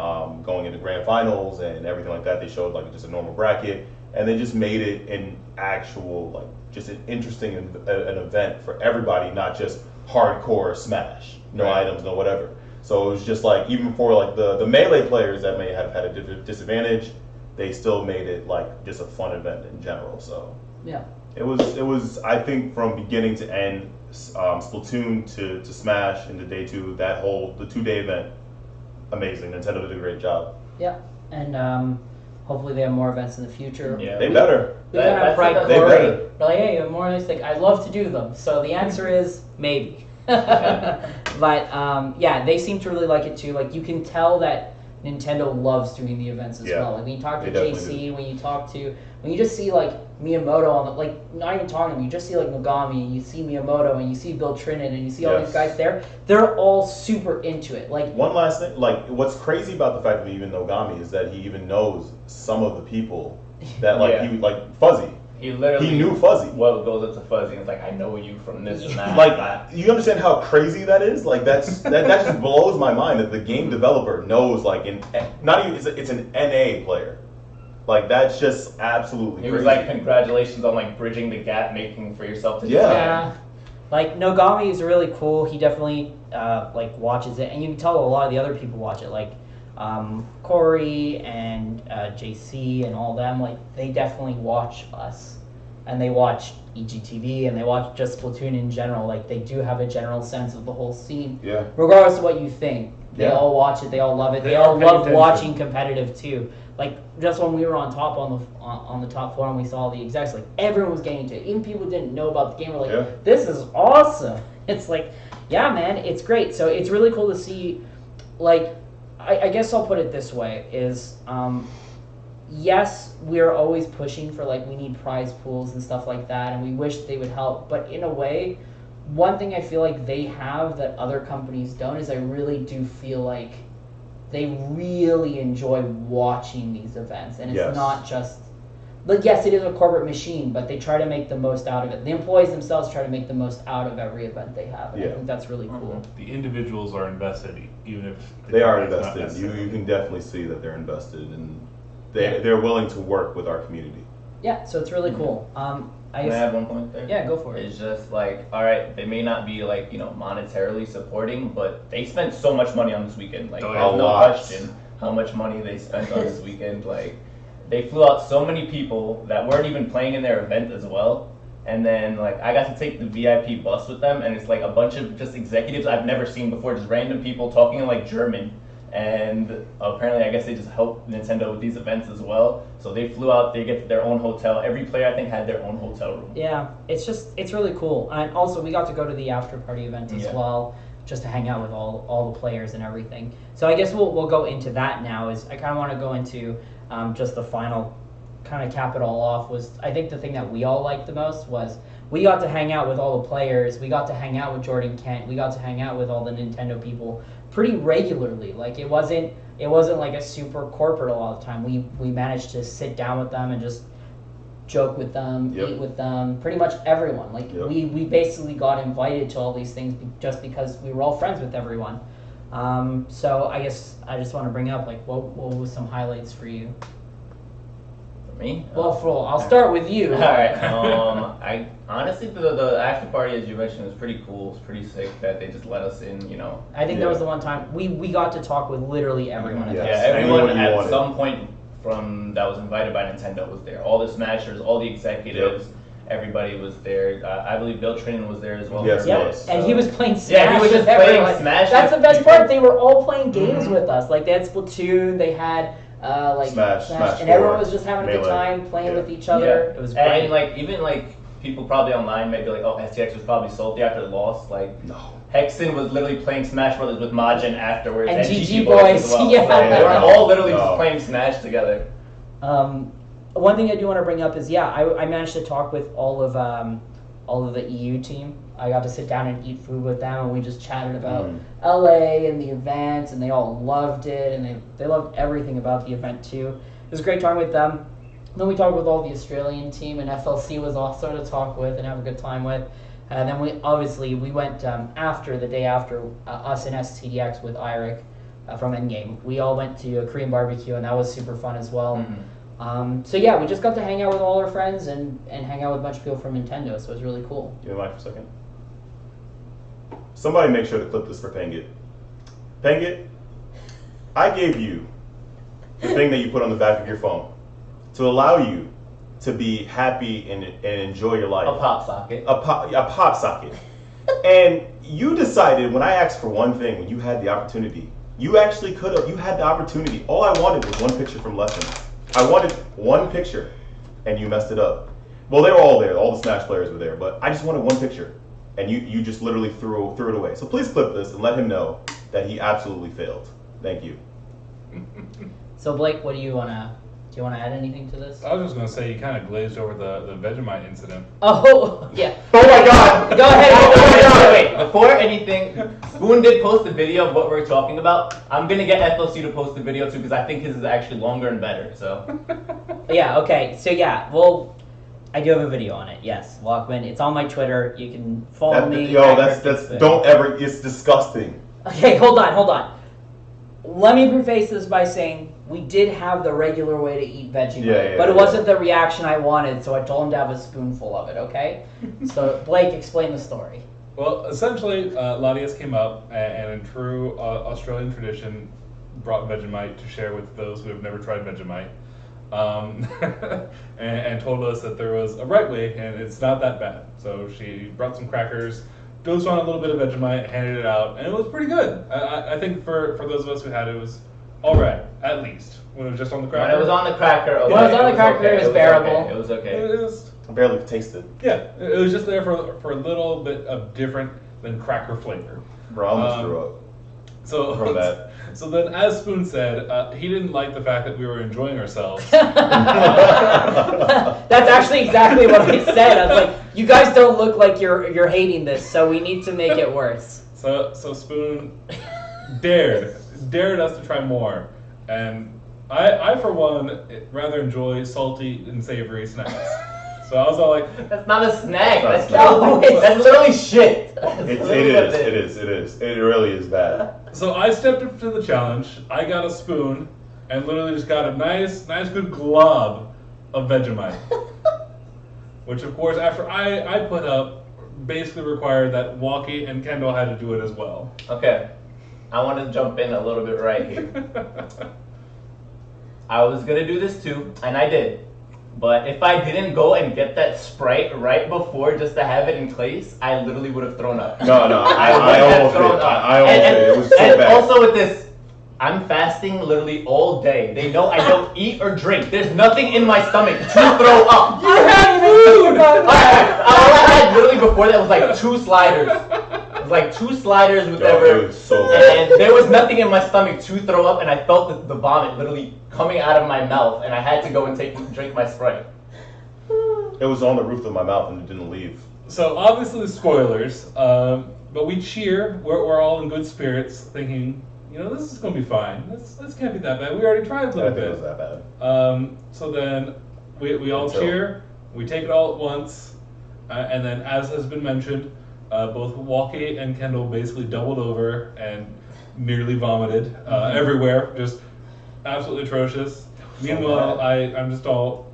going into grand finals and everything like that. They showed like just a normal bracket, and they just made it an actual like just an interesting an event for everybody, not just hardcore Smash, no Right. items, no whatever. So it was just like even for like the melee players that may have had a disadvantage, they still made it like just a fun event in general. So Yeah. it was I think from beginning to end, Splatoon to Smash into day 2, the 2-day event, amazing. Nintendo did a great job. Yeah. And hopefully they have more events in the future. Yeah. They better. We kind of That's pride what they Corey. better. We're like, hey, you have more nice thing. I'd love to do them. So the answer is maybe. But yeah, they seem to really like it too. Like you can tell that Nintendo loves doing the events as Yeah, well. Like when you talk to they JC, when you just see like Miyamoto on the, like not even talking to them, you just see like Nogami, and you see Miyamoto, and you see Bill Trinan, and you see all these guys there. They're all super into it. Like one last thing, like what's crazy about the fact that even Nogami is that he even knows some of the people that like he like Fuzzy. He literally knew Fuzzy. Well, goes up to Fuzzy and it's like, I know you from this and that. Like, you understand how crazy that is? Like, that just blows my mind that the game developer knows, like, not even, it's an NA player. Like, that's just absolutely He crazy. was like, congratulations on, like, bridging the gap making for yourself to yeah. Like, Nogami is really cool. He definitely, like, watches it. And you can tell a lot of the other people watch it. Like, Corey and JC and all them, like, they definitely watch us. And they watch EGTV and they watch just Splatoon in general. Like, they do have a general sense of the whole scene. Yeah. Regardless of what you think. They Yeah. all watch it. They all love it. They They are all paying love attention. watching competitive, too. Like, just when we were on top on the top floor and we saw the execs, like, everyone was getting into it. Even people who didn't know about the game were like, Yeah. this is awesome. It's like, yeah, man, it's great. So it's really cool to see, like, I guess I'll put it this way, is, yes, we're always pushing for, like, we need prize pools and stuff like that, and we wish they would help. But in a way, one thing I feel like they have that other companies don't is I really do feel like they really enjoy watching these events. And it's Yes. not just, like, yes, it is a corporate machine, but they try to make the most out of it. The employees themselves try to make the most out of every event they have. And I Yeah. think that's really cool. The individuals are invested, even if They are company's not invested. You necessarily. can definitely see that they're invested, and Yeah. they're willing to work with our community. Yeah, so it's really cool. I Can I guess, have one point there? yeah, go for it. It's just like, all right, they may not be like, you know, monetarily supporting, but they spent so much money on this weekend. Like, Oh, there's yeah. no A lot. question how much money they spent on this weekend. Like, they flew out so many people that weren't even playing in their event as well. And then, like, I got to take the VIP bus with them, and it's like a bunch of just executives I've never seen before, just random people talking in like German. And apparently, I guess they just help Nintendo with these events as well. So they flew out, they get their own hotel. Every player, I think, had their own hotel room. Yeah, it's really cool. And also, we got to go to the after party event as Yeah. well, just to hang out with all the players and everything. So I guess we'll go into that now. Is I kind of want to go into just the final, kind of cap it all off. Was I think the thing that we all liked the most was we got to hang out with all the players. We got to hang out with Jordan Kent. We got to hang out with all the Nintendo people pretty regularly. Like it wasn't like a super corporate a lot of the time. We managed to sit down with them and just joke with them, Yep. eat with them, pretty much everyone. Like Yep. we basically got invited to all these things just because we were all friends with everyone. So I guess I just want to bring up like what was some highlights for you? For me? Well, I'll start with you. All right. I honestly, the after party, as you mentioned, was pretty cool. It's pretty sick that they just let us in. You know. I think that was the one time we got to talk with literally everyone. At Yeah. that Yeah, time. everyone Anyone you at wanted. some point from that was invited by Nintendo was there. All the Smashers, all the executives, everybody was there. I believe Bill Trinan was there as well. Yes, he Yeah, was. and he was playing Smash. Yeah, he was just with playing everyone. Smash That's the with best people. part. They were all playing games Mhm. with us. Like they had Splatoon, they had like Smash and everyone 4, was just having a good Melee. time playing Yeah. with each other. It was great. And like even like people probably online might be like, oh, STX was probably salty after the loss. Like No. Hexen was literally playing Smash Brothers with Majin afterwards, And GG GG Boys Boys, as well. yeah. So they were all literally No. just playing Smash together. One thing I do want to bring up is I managed to talk with all of the EU team. I got to sit down and eat food with them, and we just chatted about LA and the event, and they all loved it, and they loved everything about the event too. It was great talking with them. Then we talked with all the Australian team, and FLC was also to talk with and have a good time with. And then we went the day after us and STDX with Eirik from Endgame. We all went to a Korean barbecue, and that was super fun as well. So yeah, we just got to hang out with all our friends and hang out with a bunch of people from Nintendo, so it was really cool. Give me a mic for a second. Somebody make sure to clip this for Pengit. Pengit, I gave you the thing that you put on the back of your phone. to allow you to be happy and enjoy your life. A pop socket. A pop socket. And you decided when I asked for one thing, when you had the opportunity, you actually could have. You had the opportunity. All I wanted was one picture from lessons. I wanted one picture, and you messed it up. Well, they were all there. All the Smash players were there, but I just wanted one picture, and you just literally threw it away. So please clip this and let him know that he absolutely failed. Thank you. So Blake, what do you wanna add anything to this? I was just gonna say you kind of glazed over the Vegemite incident. Oh yeah. Oh my God! Go ahead. Wait, before anything, Spoon did post a video of what we're talking about. I'm gonna get FLC to post the video too because I think his is actually longer and better. So. Yeah. Okay. So yeah. Well, I do have a video on it. Yes, Walkman. It's on my Twitter. You can follow me. Yo, that's don't ever. It's disgusting. Okay. Hold on. Let me preface this by saying we did have the regular way to eat Vegemite, but it wasn't the reaction I wanted, so I told him to have a spoonful of it, okay? So, Blake, explain the story. Well, essentially, Latias came up and in true Australian tradition, brought Vegemite to share with those who have never tried Vegemite, and told us that there was a right way, and it's not that bad. So she brought some crackers, dosed on a little bit of Vegemite, handed it out, and it was pretty good. I think for those of us who had it, it was all right, at least. When it was just on the cracker. When it was on the cracker, okay. When it was on the cracker, it was bearable. It was okay. It was, I barely tasted. yeah, it was just there for a little bit of different than cracker flavor. Bro, I almost threw up. So From that. So then, as Spoon said, he didn't like the fact that we were enjoying ourselves. That's actually exactly what I said. I was like, you guys don't look like you're hating this, so we need to make it worse. So Spoon dared us to try more, and I for one rather enjoy salty and savory snacks. So I was all like, That's not a snack. That's No, that's literally shit. It is. It really is bad. so I stepped up to the challenge. I got a spoon and literally just got a nice good glob of Vegemite, which of course after I put up basically required that Walkie and Kendall had to do it as well. Okay, I want to jump in a little bit right here. I was gonna do this too, and I did. But if I didn't go and get that Sprite right before just to have it in place, I literally would have thrown up. No, I almost did. I almost did. It was so and bad. Also with this, I'm fasting literally all day. They know I don't eat or drink. There's nothing in my stomach to throw up. You had food! All I had literally before that was like 2 sliders. It was like 2 sliders with It was so bad. and there was nothing in my stomach to throw up, and I felt the vomit literally coming out of my mouth, and I had to go and drink my Sprite. It was on the roof of my mouth and it didn't leave. So obviously spoilers, but we cheer. We're all in good spirits, thinking, you know, this is gonna be fine. This can't be that bad. We already tried a I little didn't bit. think it was that bad. So then we all Until- cheer. We take it all at once, and then as has been mentioned, both Walkie and Kendall basically doubled over and nearly vomited everywhere. Just absolutely atrocious. Meanwhile, I'm just all.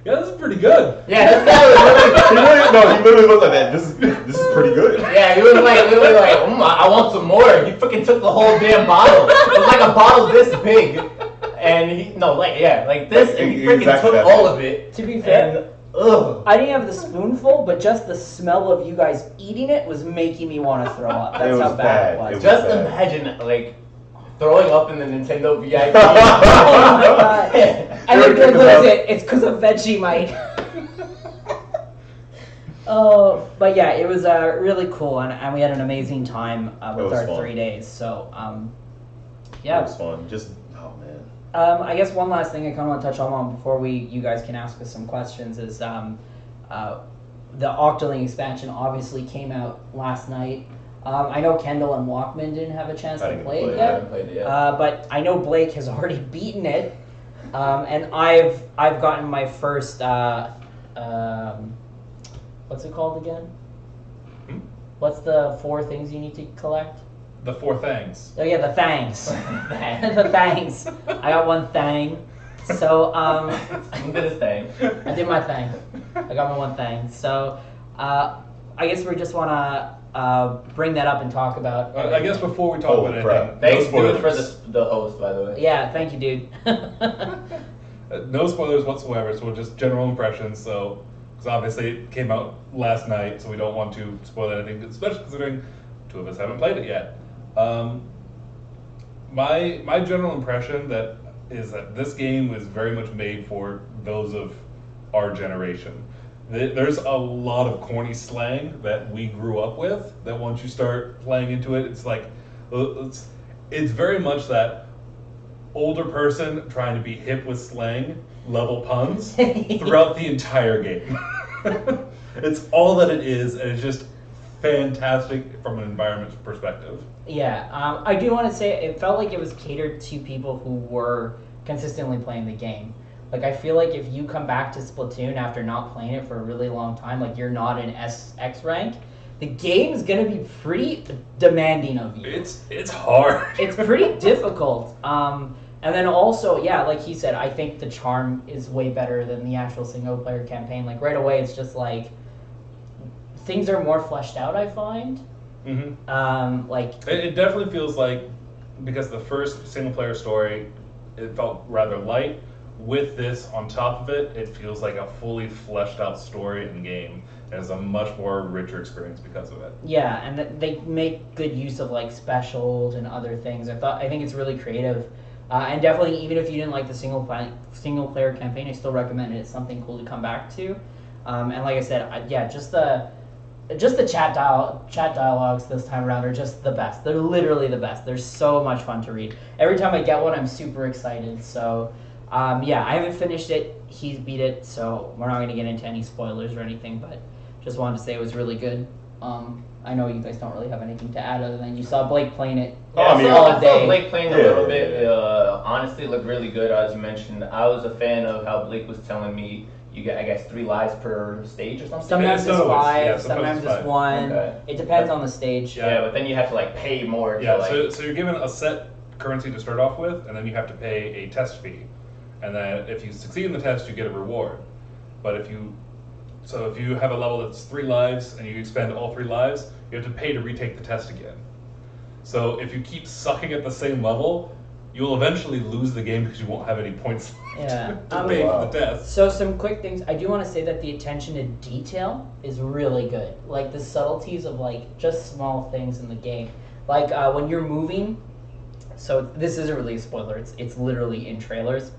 Yeah, this is pretty good. Yeah, this guy was He literally looked like that. This is pretty good. yeah, he was like literally like, I want some more. He freaking took the whole damn bottle. It was like a bottle this big, and this, and he freaking Exactly took that all big. of it. To be fair, And, ugh. I didn't have the spoonful, but just the smell of you guys eating it was making me want to throw up. That's It how was bad bad. it was. It was Just bad. imagine like throwing up in the Nintendo VIP. Oh my god. And then You're what is gonna- it? It's because of Vegemite. Oh, but yeah, it was really cool, and we had an amazing time with was our fun. 3 days. So, It yeah. was fun. Just, oh man. I guess one last thing I kind of want to touch on before you guys can ask us some questions is the Octoling Expansion obviously came out last night. I know Kendall and Walkman didn't have a chance I to didn't play play it it. I yet. haven't played it yet. But I know Blake has already beaten it, and I've gotten my first what's it called again? Hmm? What's the 4 things you need to collect? The 4 things. Oh yeah, the thangs. The thangs. I got 1 thang. So I'm gonna stay. I did my thing. I got my 1 thing. So I guess we just want to bring that up and talk about. I guess before we talk Holy about crap. anything, Thanks, No dude, for spoilers. the host, by the way. Yeah, thank you, dude. No spoilers whatsoever, so just general impressions. So, because obviously it came out last night, so we don't want to spoil anything, especially considering two of us haven't played it yet. My general impression is that this game was very much made for those of our generation. There's a lot of corny slang that we grew up with that once you start playing into it, it's like, it's very much that older person trying to be hip with slang level puns throughout the entire game. It's all that it is, and it's just fantastic from an environment perspective. Yeah, I do want to say it felt like it was catered to people who were consistently playing the game. Like, I feel like if you come back to Splatoon after not playing it for a really long time, like you're not in SX rank, the game's gonna be pretty demanding of you. It's hard. It's pretty difficult. And then also, yeah, like he said, I think the charm is way better than the actual single player campaign. Like right away, it's just like things are more fleshed out, I find. Mm-hmm. Like it definitely feels like, because the first single player story, it felt rather light. With this on top of it, it feels like a fully fleshed out story and game. And it's a much more richer experience because of it. Yeah, and they make good use of like specials and other things. I think it's really creative. And definitely, even if you didn't like the single player campaign, I still recommend it. It's something cool to come back to. And like I said, yeah, just the chat dialogues this time around are just the best. They're literally the best. They're so much fun to read. Every time I get one, I'm super excited. So yeah, I haven't finished it. He's beat it, so we're not going to get into any spoilers or anything. But just wanted to say it was really good. I know you guys don't really have anything to add other than you saw Blake playing it I all day. saw Blake playing a little bit. Honestly, it looked really good, as you mentioned. I was a fan of how Blake was telling me you get, I guess, 3 lives per stage or something. Sometimes it's 5, yeah, sometimes it's it's 1. Okay. It depends on the stage. Yeah, but then you have to like pay more. Yeah, to, like, so you're given a set currency to start off with, and then you have to pay a test fee. And then if you succeed in the test, you get a reward. But if you have a level that's 3 lives and you expend all 3 lives, you have to pay to retake the test again. So if you keep sucking at the same level, you'll eventually lose the game because you won't have any points left to pay for the test. So some quick things. I do want to say that the attention to detail is really good. Like the subtleties of like just small things in the game. Like when you're moving, so this isn't really a spoiler, it's literally in trailers.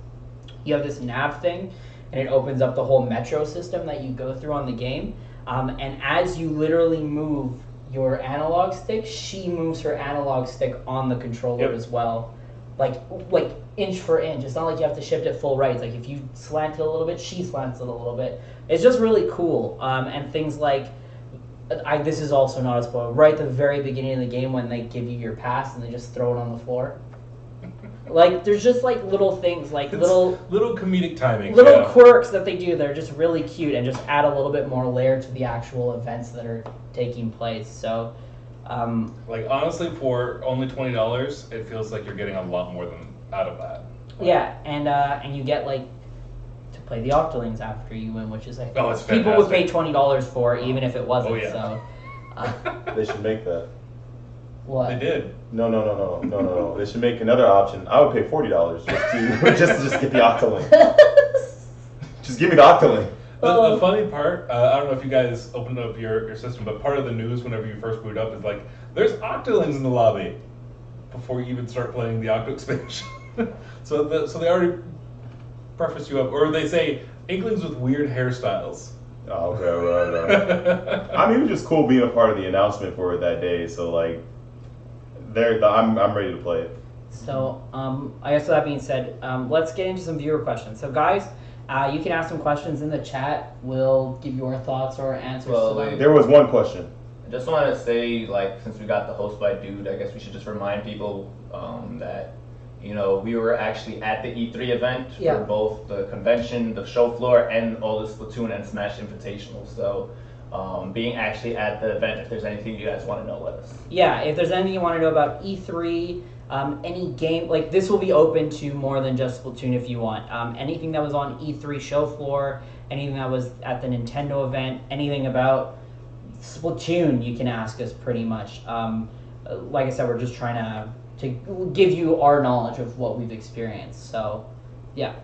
You have this nav thing, and it opens up the whole metro system that you go through on the game. And as you literally move your analog stick, she moves her analog stick on the controller as well. Like inch for inch. It's not like you have to shift it full right. It's like if you slant it a little bit, she slants it a little bit. It's just really cool. And things like, this is also not a spoiler, right at the very beginning of the game when they give you your pass and they just throw it on the floor. Like, there's just, like, little things, like little comedic timing. Little quirks that they do that are just really cute and just add a little bit more layer to the actual events that are taking place. So, like, honestly, for only $20, it feels like you're getting a lot more than out of that. Yeah, and you get, like, to play the Octolings after you win, which is, I think, it's people would pay fantastic. $20 for, even if it wasn't. Oh, yeah. So, They should make that. what? They did. No. They should make another option. I would pay $40 just to get the Octoling. Just give me the Octoling. The funny part, I don't know if you guys opened up your system, but part of the news whenever you first boot up is like, there's Octolings in the lobby before you even start playing the Octo Expansion. so they already preface you up, or they say Inklings with weird hairstyles. Oh, okay, right. I mean, it was just cool being a part of the announcement for it that day. So like, I'm ready to play it. So, I guess with that being said, let's get into some viewer questions. So, guys, you can ask some questions in the chat. We'll give you our thoughts or answers to them. There was one question. I just want to say, like, since we got the host by Dude, I guess we should just remind people that, you know, we were actually at the E3 event for both the convention, the show floor, and all the Splatoon and Smash Invitationals. So, being actually at the event, if there's anything you guys want to know, let us. Yeah, if there's anything you want to know about E3, any game, like this will be open to more than just Splatoon if you want. Anything that was on E3 show floor, anything that was at the Nintendo event, anything about Splatoon, you can ask us pretty much. Like I said, we're just trying to give you our knowledge of what we've experienced. So, yeah.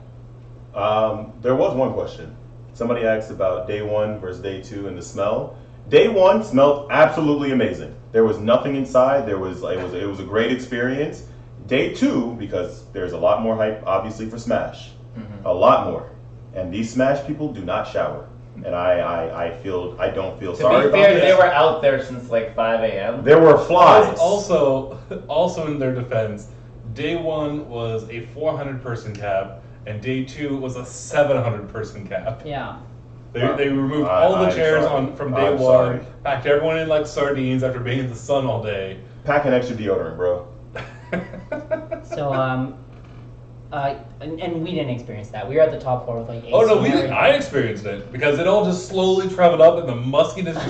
There was one question. Somebody asked about day 1 versus day 2 and the smell. Day 1 smelled absolutely amazing. There was nothing inside. It was a great experience. Day 2, because there's a lot more hype, obviously, for Smash, a lot more, and these Smash people do not shower, and I don't feel sorry about it. They were out there since like 5 a.m. There were flies. Also in their defense, day 1 was a 400-person cap, and day 2 was a 700-person cap. Yeah. They removed all the chairs from day 1, packed everyone in like sardines after being in the sun all day. Pack an extra deodorant, bro. So, and we didn't experience that. We were at the top floor with like 8. Oh no, I experienced it because it all just slowly traveled up and the muskiness just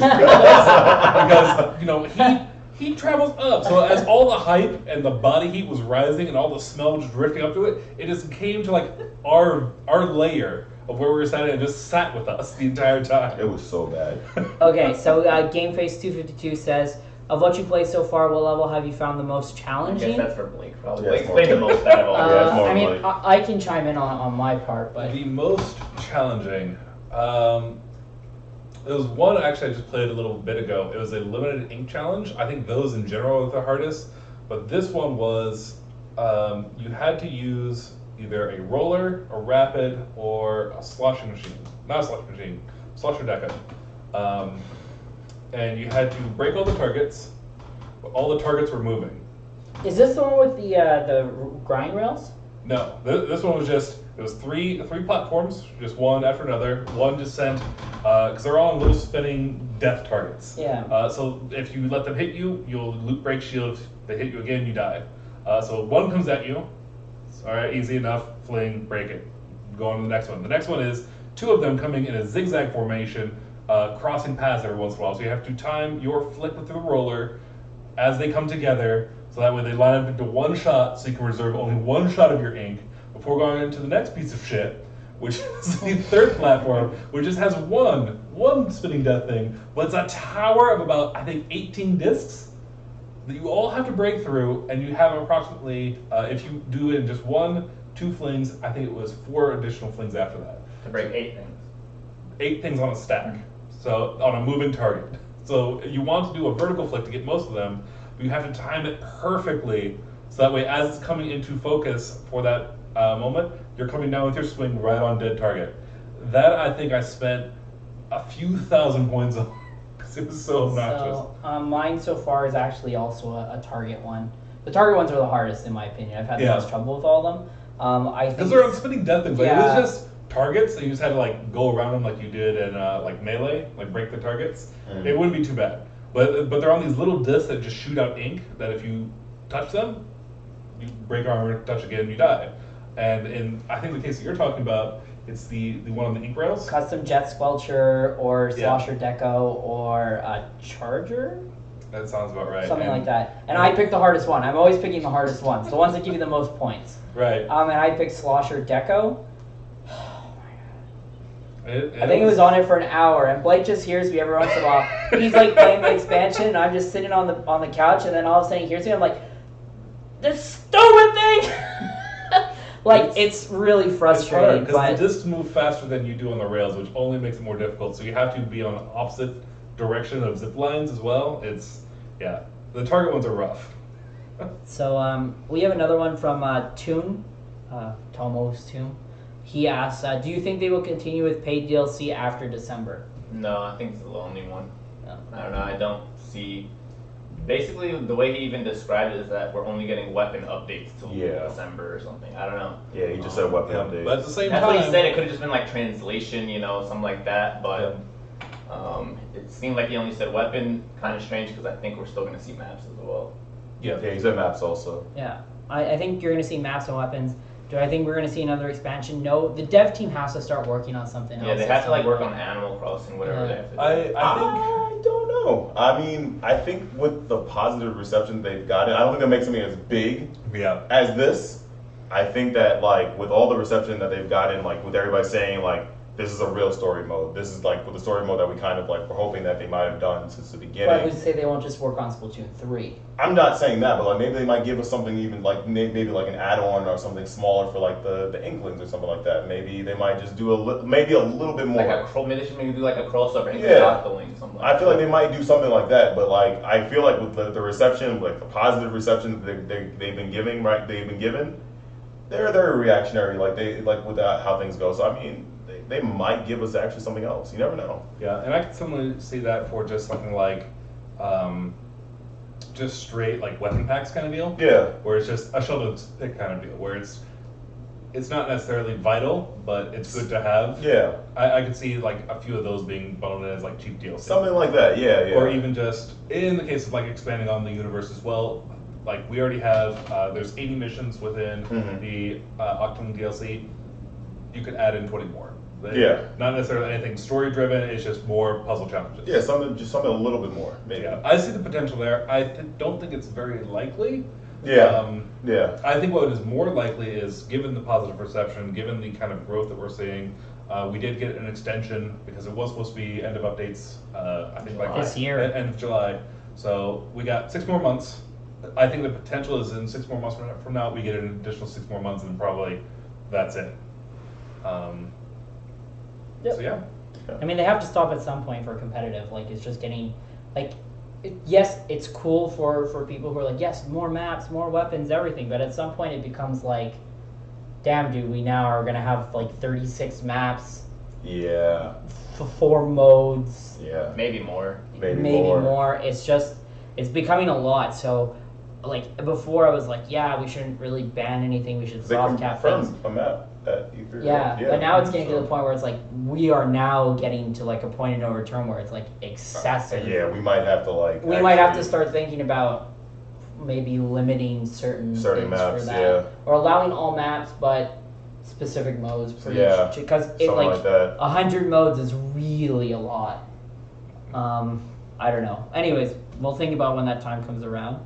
because heat travels up. So as all the hype and the body heat was rising and all the smell was drifting up to it, it just came to like our layer of where we were standing and just sat with us the entire time. It was so bad. Okay, so GameFace252 says, of what you played so far, what level have you found the most I challenging? guess that's for Blake, probably. Yeah, Blake played the most out of all. Yeah, it's more I mean, Blake. I can chime in on my part, but The most challenging. There was one actually I just played a little bit ago. It was a limited ink challenge. I think those in general are the hardest, but this one was you had to use either a roller, a rapid, or a sloshing machine. Not a sloshing machine, slosher deco. And you had to break all the targets, but all the targets were moving. is this the one with the grind rails? No, this one was just, it was three platforms, just one after another. One just sent, because they're all on little spinning death targets. Yeah. So if you let them hit you, you'll loot break shield. If they hit you again, you die. So one comes at you. All right, easy enough. Fling, break it. Go on to the next one. The next one is 2 of them coming in a zigzag formation, crossing paths every once in a while. So you have to time your flick with the roller as they come together, so that way they line up into one shot, so you can reserve only one shot of your ink before going into the next piece of shit, which is the 3rd platform, which just has one spinning death thing, but it's a tower of about, I think, 18 discs that you all have to break through, and you have approximately, if you do it in just 1-2 flings, I think it was 4 additional flings after that. To break 8 things. 8 things on a stack, so on a moving target. So you want to do a vertical flick to get most of them, but you have to time it perfectly, so that way as it's coming into focus for that moment, you're coming down with your swing right on dead target. That I think I spent a few thousand points on, because it was so obnoxious. So mine so far is actually also a target one. The target ones are the hardest in my opinion. I've had the most trouble with all of them. I think Because they're on spinning death things. Like, Yeah. it was just targets, and you just had to like go around them like you did in like Melee, like break the targets. It wouldn't be too bad. But they're on these little discs that just shoot out ink that if you touch them, you break armor, touch again, you die. And in I think the case that you're talking about, it's the one on the ink rails. custom jet squelcher or slosher deco or charger, That sounds about right. something like that. And I picked the hardest one. I'm always picking the hardest ones, the ones that give you the most points. Right. And I picked slosher deco. I think it was on it for an hour, and Blake just hears me every once in a while. He's like playing the expansion, and I'm just sitting on the couch, and then all of a sudden he hears me. I'm like, "This stupid thing!" It's really frustrating. Because the discs move faster than you do on the rails, which only makes it more difficult. So you have to be on opposite direction of zip lines as well. The target ones are rough. So we have another one from Toon, Tomo's Toon. He asks, do you think they will continue with paid DLC after December? No, I think it's the only one. No. I don't know. I don't see. Basically, the way he even described it is that we're only getting weapon updates till December or something. I don't know. Yeah, he just said weapon updates. But at the same That's time, what he said. It could have just been like translation, something like that. But it seemed like he only said weapon. Kind of strange because I think we're still going to see maps as well. Yeah, he said maps also. Yeah, I think you're going to see maps and weapons. Do I think we're going to see another expansion? No. The dev team has to start working on something else. Yeah, they have to work on Animal Crossing, whatever they have to do. I don't know. I mean, I think with the positive reception they've gotten, I don't think they'll make something as big as this. I think that with all the reception that they've gotten, with everybody saying this is a real story mode. This is like with the story mode that we kind of like we're hoping that they might have done since the beginning. But who's to say they won't just work on Splatoon 3? I'm not saying that, but like maybe they might give us something even like maybe like an add-on or something smaller for like the Inklings or something like that. Maybe they might just do maybe a little bit more. Maybe they should maybe do like a crossover, Octoling, something. I feel like they might do something like that, but like I feel like with the reception, like the positive reception they've been giving, right? They've been given. They're very reactionary, like they like with how things go. So I mean, they might give us actually something else. You never know. Yeah, and I can certainly see that for just something like, just straight like weapon packs kind of deal. Yeah. Where it's just a shoulder pick kind of deal, where it's not necessarily vital, but it's good to have. Yeah. I could see like a few of those being bundled in as like cheap DLC. Something like that. Yeah. Yeah. Or even just in the case of like expanding on the universe as well. Like we already have, there's 80 missions within the Octoling DLC. You could add in 20 more. Not necessarily anything story driven. It's just more puzzle challenges. Yeah, something a little bit more, maybe. Yeah, I see the potential there. I don't think it's very likely. Yeah. I think what is more likely is, given the positive reception, given the kind of growth that we're seeing, we did get an extension because it was supposed to be end of updates. I think like this year, end of July. So we got 6 more months. I think the potential is in 6 more months from now we get an additional 6 more months, and probably that's it. So yeah. I mean, they have to stop at some point for competitive. Like, it's just getting, like, yes, it's cool for people who are like, yes, more maps, more weapons, everything. But at some point, it becomes like, damn, dude, we now are gonna have like 36 maps. Yeah. 4 modes. Yeah. Maybe more. Maybe more. It's becoming a lot. So, like, before I was like, yeah, we shouldn't really ban anything. We should soft cap things. A map at E3. Yeah, but now it's getting to the point where it's like we are now getting to like a point of no return where it's like excessive. Yeah, we might have to like. We might have to start thinking about maybe limiting certain things maps, for that, or allowing all maps, but specific modes for each. Because it like 100 modes is really a lot. I don't know. Anyways, we'll think about when that time comes around.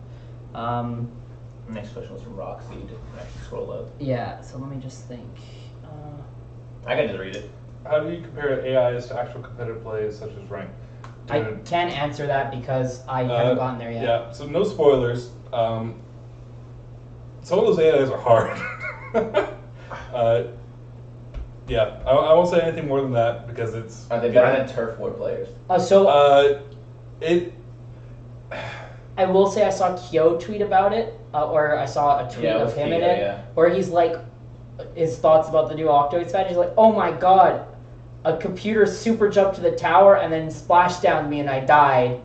Next question was from Roxy. Actually scroll up. Yeah, so let me just think. I can just read it. How do you compare AIs to actual competitive plays such as ranked? I can't answer that because I haven't gotten there yet. Yeah, so no spoilers. Some of those AIs are hard. Yeah, I won't say anything more than that because it's... Are they better than Turf War players? I will say I saw Kyo tweet about it, or I saw a tweet of him in it, where he's like, his thoughts about the new Octoling Expansion. He's like, oh my god, a computer super jumped to the tower and then splashed down me and I died.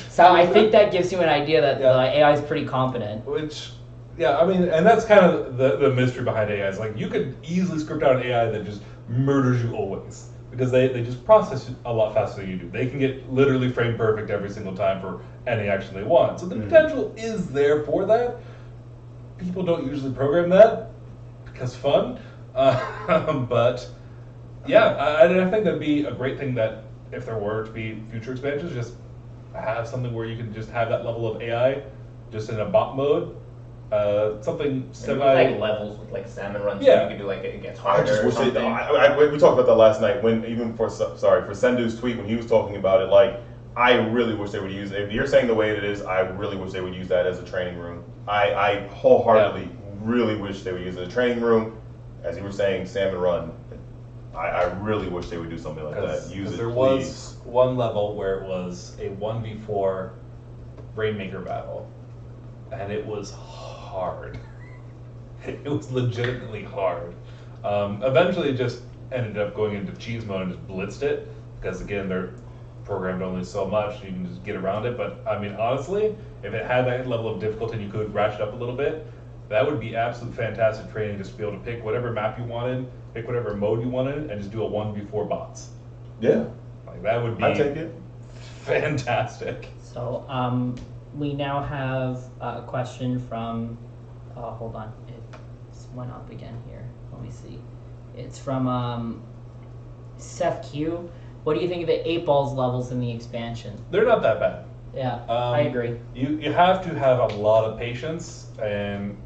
So I think that gives you an idea that the AI is pretty competent. Which, yeah, I mean, and that's kind of the mystery behind AIs. Like, you could easily script out an AI that just murders you always. Because they just process a lot faster than you do. They can get literally frame perfect every single time for any action they want. So the potential is there for that. People don't usually program that because fun. But yeah, I think that'd be a great thing that if there were to be future expansions, just have something where you can just have that level of AI just in a bot mode. Something like levels with like salmon runs. Yeah, you can do like it gets harder. I just wish we talked about that last night when for Sendu's tweet when he was talking about it. Like, I really wish they would use it. If you're saying the way it is, I really wish they would use that as a training room. I wholeheartedly really wish they would use it as a training room. As you were saying, salmon run. I really wish they would do something like that. Use it, there please. Was one level where it was a 1v4 Rainmaker battle, and it was hard. It was legitimately hard. Eventually, it just ended up going into cheese mode and just blitzed it because again, they're programmed only so much. You can just get around it. But I mean, honestly, if it had that level of difficulty and you could ratchet up a little bit, that would be absolute fantastic training. Just to be able to pick whatever map you wanted, pick whatever mode you wanted, and just do a 1v4 bots. Yeah, like that would be. I take it. Fantastic. So we now have a question from. Hold on, it went up again here. Let me see. It's from Seth Q. What do you think of the 8 balls levels in the expansion? They're not that bad. Yeah, I agree. You have to have a lot of patience and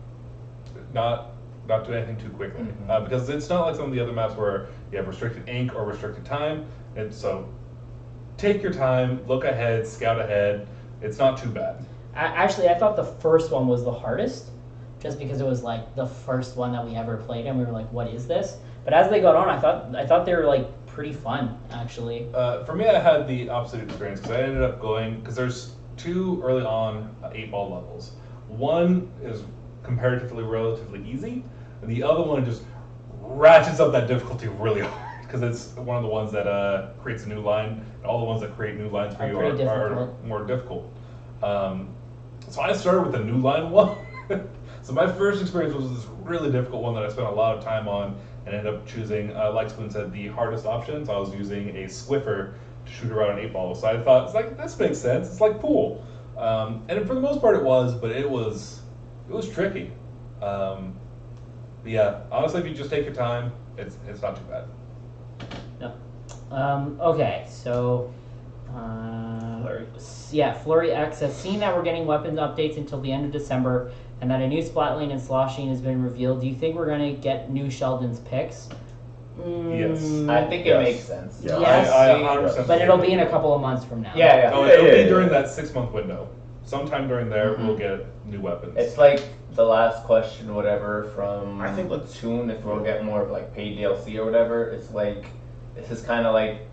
not not do anything too quickly, because it's not like some of the other maps where you have restricted ink or restricted time. And so, take your time, look ahead, scout ahead. It's not too bad. Actually, I thought the first one was the hardest, just because it was like the first one that we ever played, and we were like, "What is this?" But as they got on, I thought they were like pretty fun, actually. For me, I had the opposite experience because I ended up going because there's 2 early on 8-ball levels. One is comparatively relatively easy, and the other one just ratchets up that difficulty really hard because it's one of the ones that creates a new line. And all the ones that create new lines for you are more difficult. So I started with the new line one. So my first experience was this really difficult one that I spent a lot of time on and ended up choosing, like Spoon said, the hardest option. So I was using a Swiffer to shoot around an 8-ball. So I thought, it's like, this makes sense. It's like pool. And for the most part it was, but it was tricky. But yeah, honestly, if you just take your time, it's not too bad. No. Okay, so Flurry. Yeah, Flurry X says, seeing that we're getting weapons updates until the end of December and that a new Splatling and Sloshing has been revealed, do you think we're going to get new Sheldon's picks? Yes. I think it makes sense. Yeah. Yes. I 100% But it'll be in a couple of months from now. Yeah. No, it'll be during that 6-month window. Sometime during there, we'll get new weapons. It's like the last question, whatever, from I think Splatoon, if we'll get more of like paid DLC or whatever. It's like, this is kind of like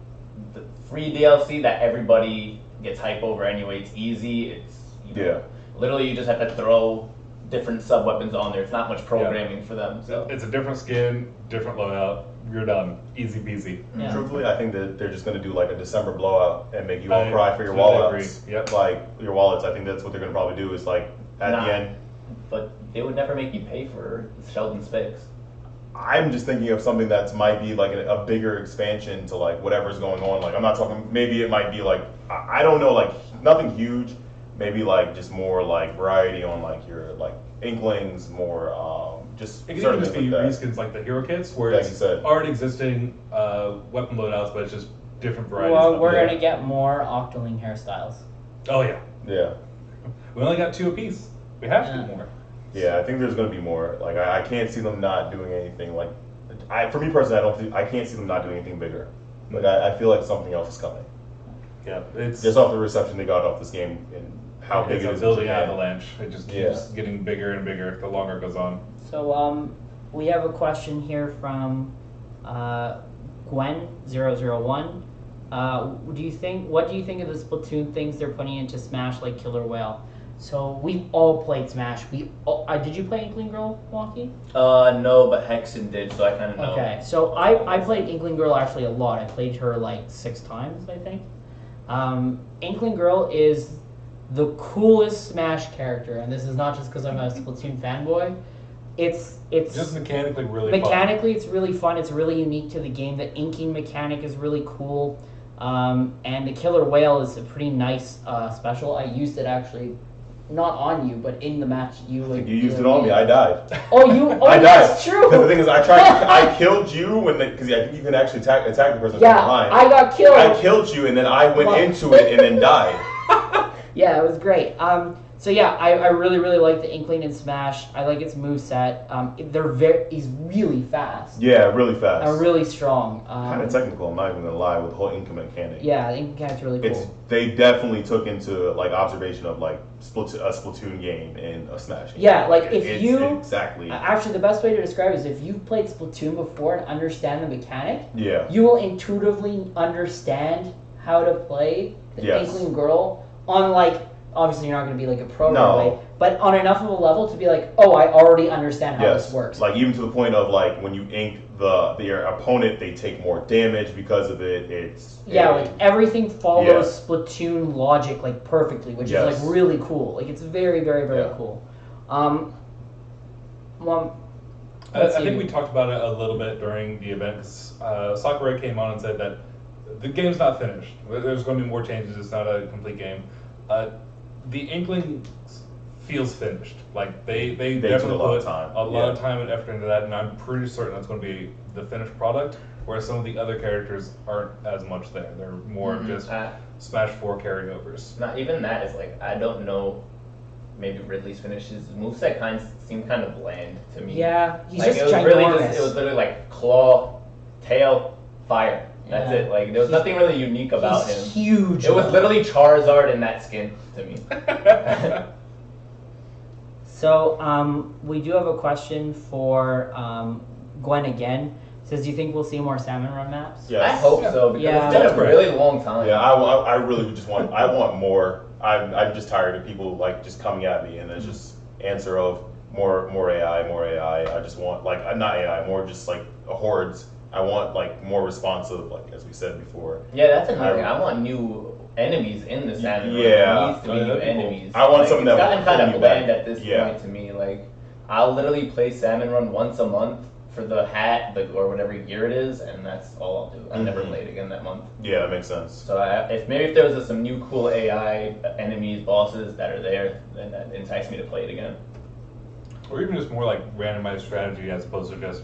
the free DLC that everybody gets hype over anyway. It's easy. It's, you know, literally you just have to throw different sub weapons on there. It's not much programming for them. So it's a different skin, different loadout. You're done. Easy peasy. Yeah. Truthfully, I think that they're just going to do like a December blowout and make you all I cry for your completely wallets. agree. Yep. Like your wallets, I think that's what they're going to probably do. Is like at the end. But they would never make you pay for Sheldon's picks. I'm just thinking of something that might be like a bigger expansion to like whatever's going on. Like I'm not talking. Maybe it might be like I don't know. Like nothing huge. Maybe like just more like variety on like your like Inklings, more just It could certain even just be things like that. reskins like the hero kits, where Like it's you said. already existing weapon loadouts, but it's just different varieties. Well, of we're them. going to get more Octoling hairstyles. Oh yeah, Yeah. we only got 2 apiece. We have to Yeah. do more. Yeah, I think there's going to be more. Like I can't see them not doing anything. Like for me personally, I can't see them not doing anything bigger. Like I feel like something else is coming. Yeah, it's Just off the reception they got off this game and how big it's it a is. building in Japan. avalanche. It just keeps getting bigger and bigger the longer it goes on. So we have a question here from Gwen001. What do you think of the Splatoon things they're putting into Smash, like Killer Whale? So we've all played Smash. Did you play Inkling Girl, Walkie? No, but Hexen did, so I kind of know. Okay, so I played Inkling Girl actually a lot. I played her like 6 times, I think. Inkling Girl is the coolest Smash character, and this is not just because I'm a Splatoon fanboy. It's Just mechanically really mechanically it's really fun. It's really unique to the game. The inking mechanic is really cool, and the Killer Whale is a pretty nice special. I used it actually, not on you, but in the match you used it on me. I died. Oh, you? Oh, I died. that's true. Because the thing is, I killed you because I think you can actually attack the person Yeah, from behind. I got killed. I killed you, and then I went into it and then died. Yeah, it was great. So yeah, I really like the Inkling in Smash. I like its moveset. He's really fast. Yeah, really fast. Really strong. Kind of technical. I'm not even gonna lie with the whole ink mechanic. Yeah, the ink mechanic's really cool. They definitely took into like observation of like a Splatoon game and a Smash game. Yeah, like exactly. Actually, the best way to describe it is if you've played Splatoon before and understand the mechanic. Yeah. You will intuitively understand how to play the Inkling Girl on like. Obviously, you're not going to be like a pro right away, but on enough of a level to be like, oh, I already understand how this works. Like even to the point of like when you ink their opponent, they take more damage because of it. Like everything follows Splatoon logic like perfectly, which is like really cool. Like it's very cool. I think we talked about it a little bit during the event because Sakurai came on and said that the game's not finished. There's going to be more changes. It's not a complete game. The Inkling feels finished. Like they definitely put a lot of time and effort into that, and I'm pretty certain that's going to be the finished product. Whereas some of the other characters aren't as much there. They're more just Smash 4 carryovers. Not even that is like I don't know maybe Ridley's finishes. His moveset seemed kind of bland to me. Yeah, he's Like, just it was ginormous. it was literally like claw, tail, fire. That's Yeah. it. Like there was nothing really unique about He's him. huge. It was literally Charizard in that skin to me. So we do have a question for Gwen again. It says, do you think we'll see more Salmon Run maps? Yes. I hope so because Yeah. it's been a really long time. Yeah, I really just want. I want more. I'm just tired of people like just coming at me and it's just answer of more AI, more AI. I just want like not AI, more just like hordes. I want like more responsive, like as we said before. Yeah, that's another thing. I want new enemies in the Salmon Run. Yeah. There needs to be Oh, new that'd be cool. enemies. I want like, something it's that gotten will kind pull of me bland back. at this Yeah. point to me. Like I'll literally play Salmon Run once a month for the hat, or whatever year it is, and that's all I'll do. I'll never play it again that month. Yeah, that makes sense. So if there was some new cool AI enemies, bosses that are there, then that entice me to play it again. Or even just more like randomized strategy as opposed to just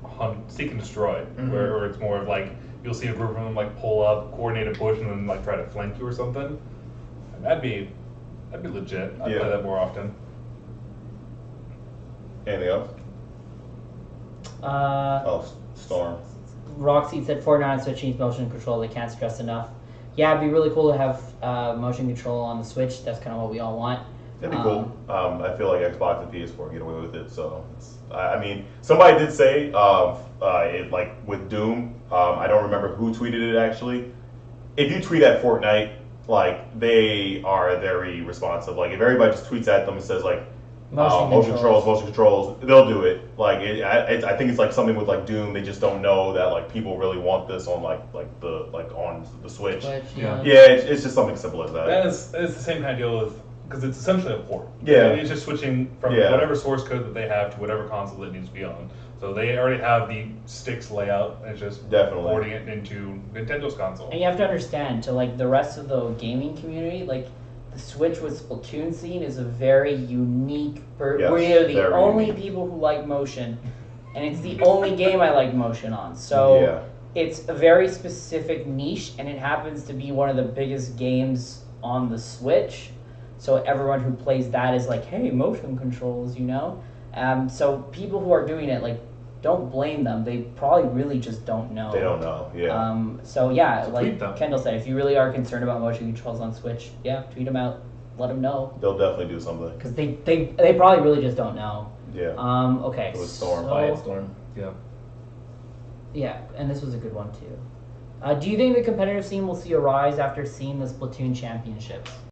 hunt, seek and destroy, where it's more of like you'll see a group of them like pull up, coordinate a push, and then like try to flank you or something. And that'd be legit. I'd Yeah. play that more often. Anything else? Oh, Storm. Roxy said Fortnite on Switch needs motion control. They can't stress enough. Yeah, it'd be really cool to have motion control on the Switch. That's kind of what we all want. That'd be cool. I feel like Xbox and PS4 get away with it. So, I mean, somebody did say, it, like with Doom, I don't remember who tweeted it actually. If you tweet at Fortnite, like they are very responsive. Like if everybody just tweets at them and says like, motion controls, they'll do it. Like I think it's like something with like Doom. They just don't know that like people really want this on like on the Switch. Yeah. Yeah, it's just something simple as that. It's the same kind of deal with, because it's essentially a port. Yeah. It's just switching from Yeah. whatever source code that they have to whatever console it needs to be on. So they already have the sticks layout, and it's just Definitely. porting it into Nintendo's console. And you have to understand, to like the rest of the gaming community, like the Switch with Splatoon scene is a very unique. Yes, we're the very only unique. people who like motion, and it's the only game I like motion on. So Yeah. it's a very specific niche, and it happens to be one of the biggest games on the Switch. So everyone who plays that is like, hey, motion controls, you know? So people who are doing it, like, don't blame them. They probably really just don't know. They don't know. Yeah. So yeah, So like tweet them. Kendall said, if you really are concerned about motion controls on Switch, yeah, tweet them out. Let them know. They'll definitely do something. Because they probably really just don't know. Yeah. Okay. It was Storm. Quiet Storm. Yeah. Yeah, and this was a good one too. Do you think the competitive scene will see a rise after seeing the Splatoon championships?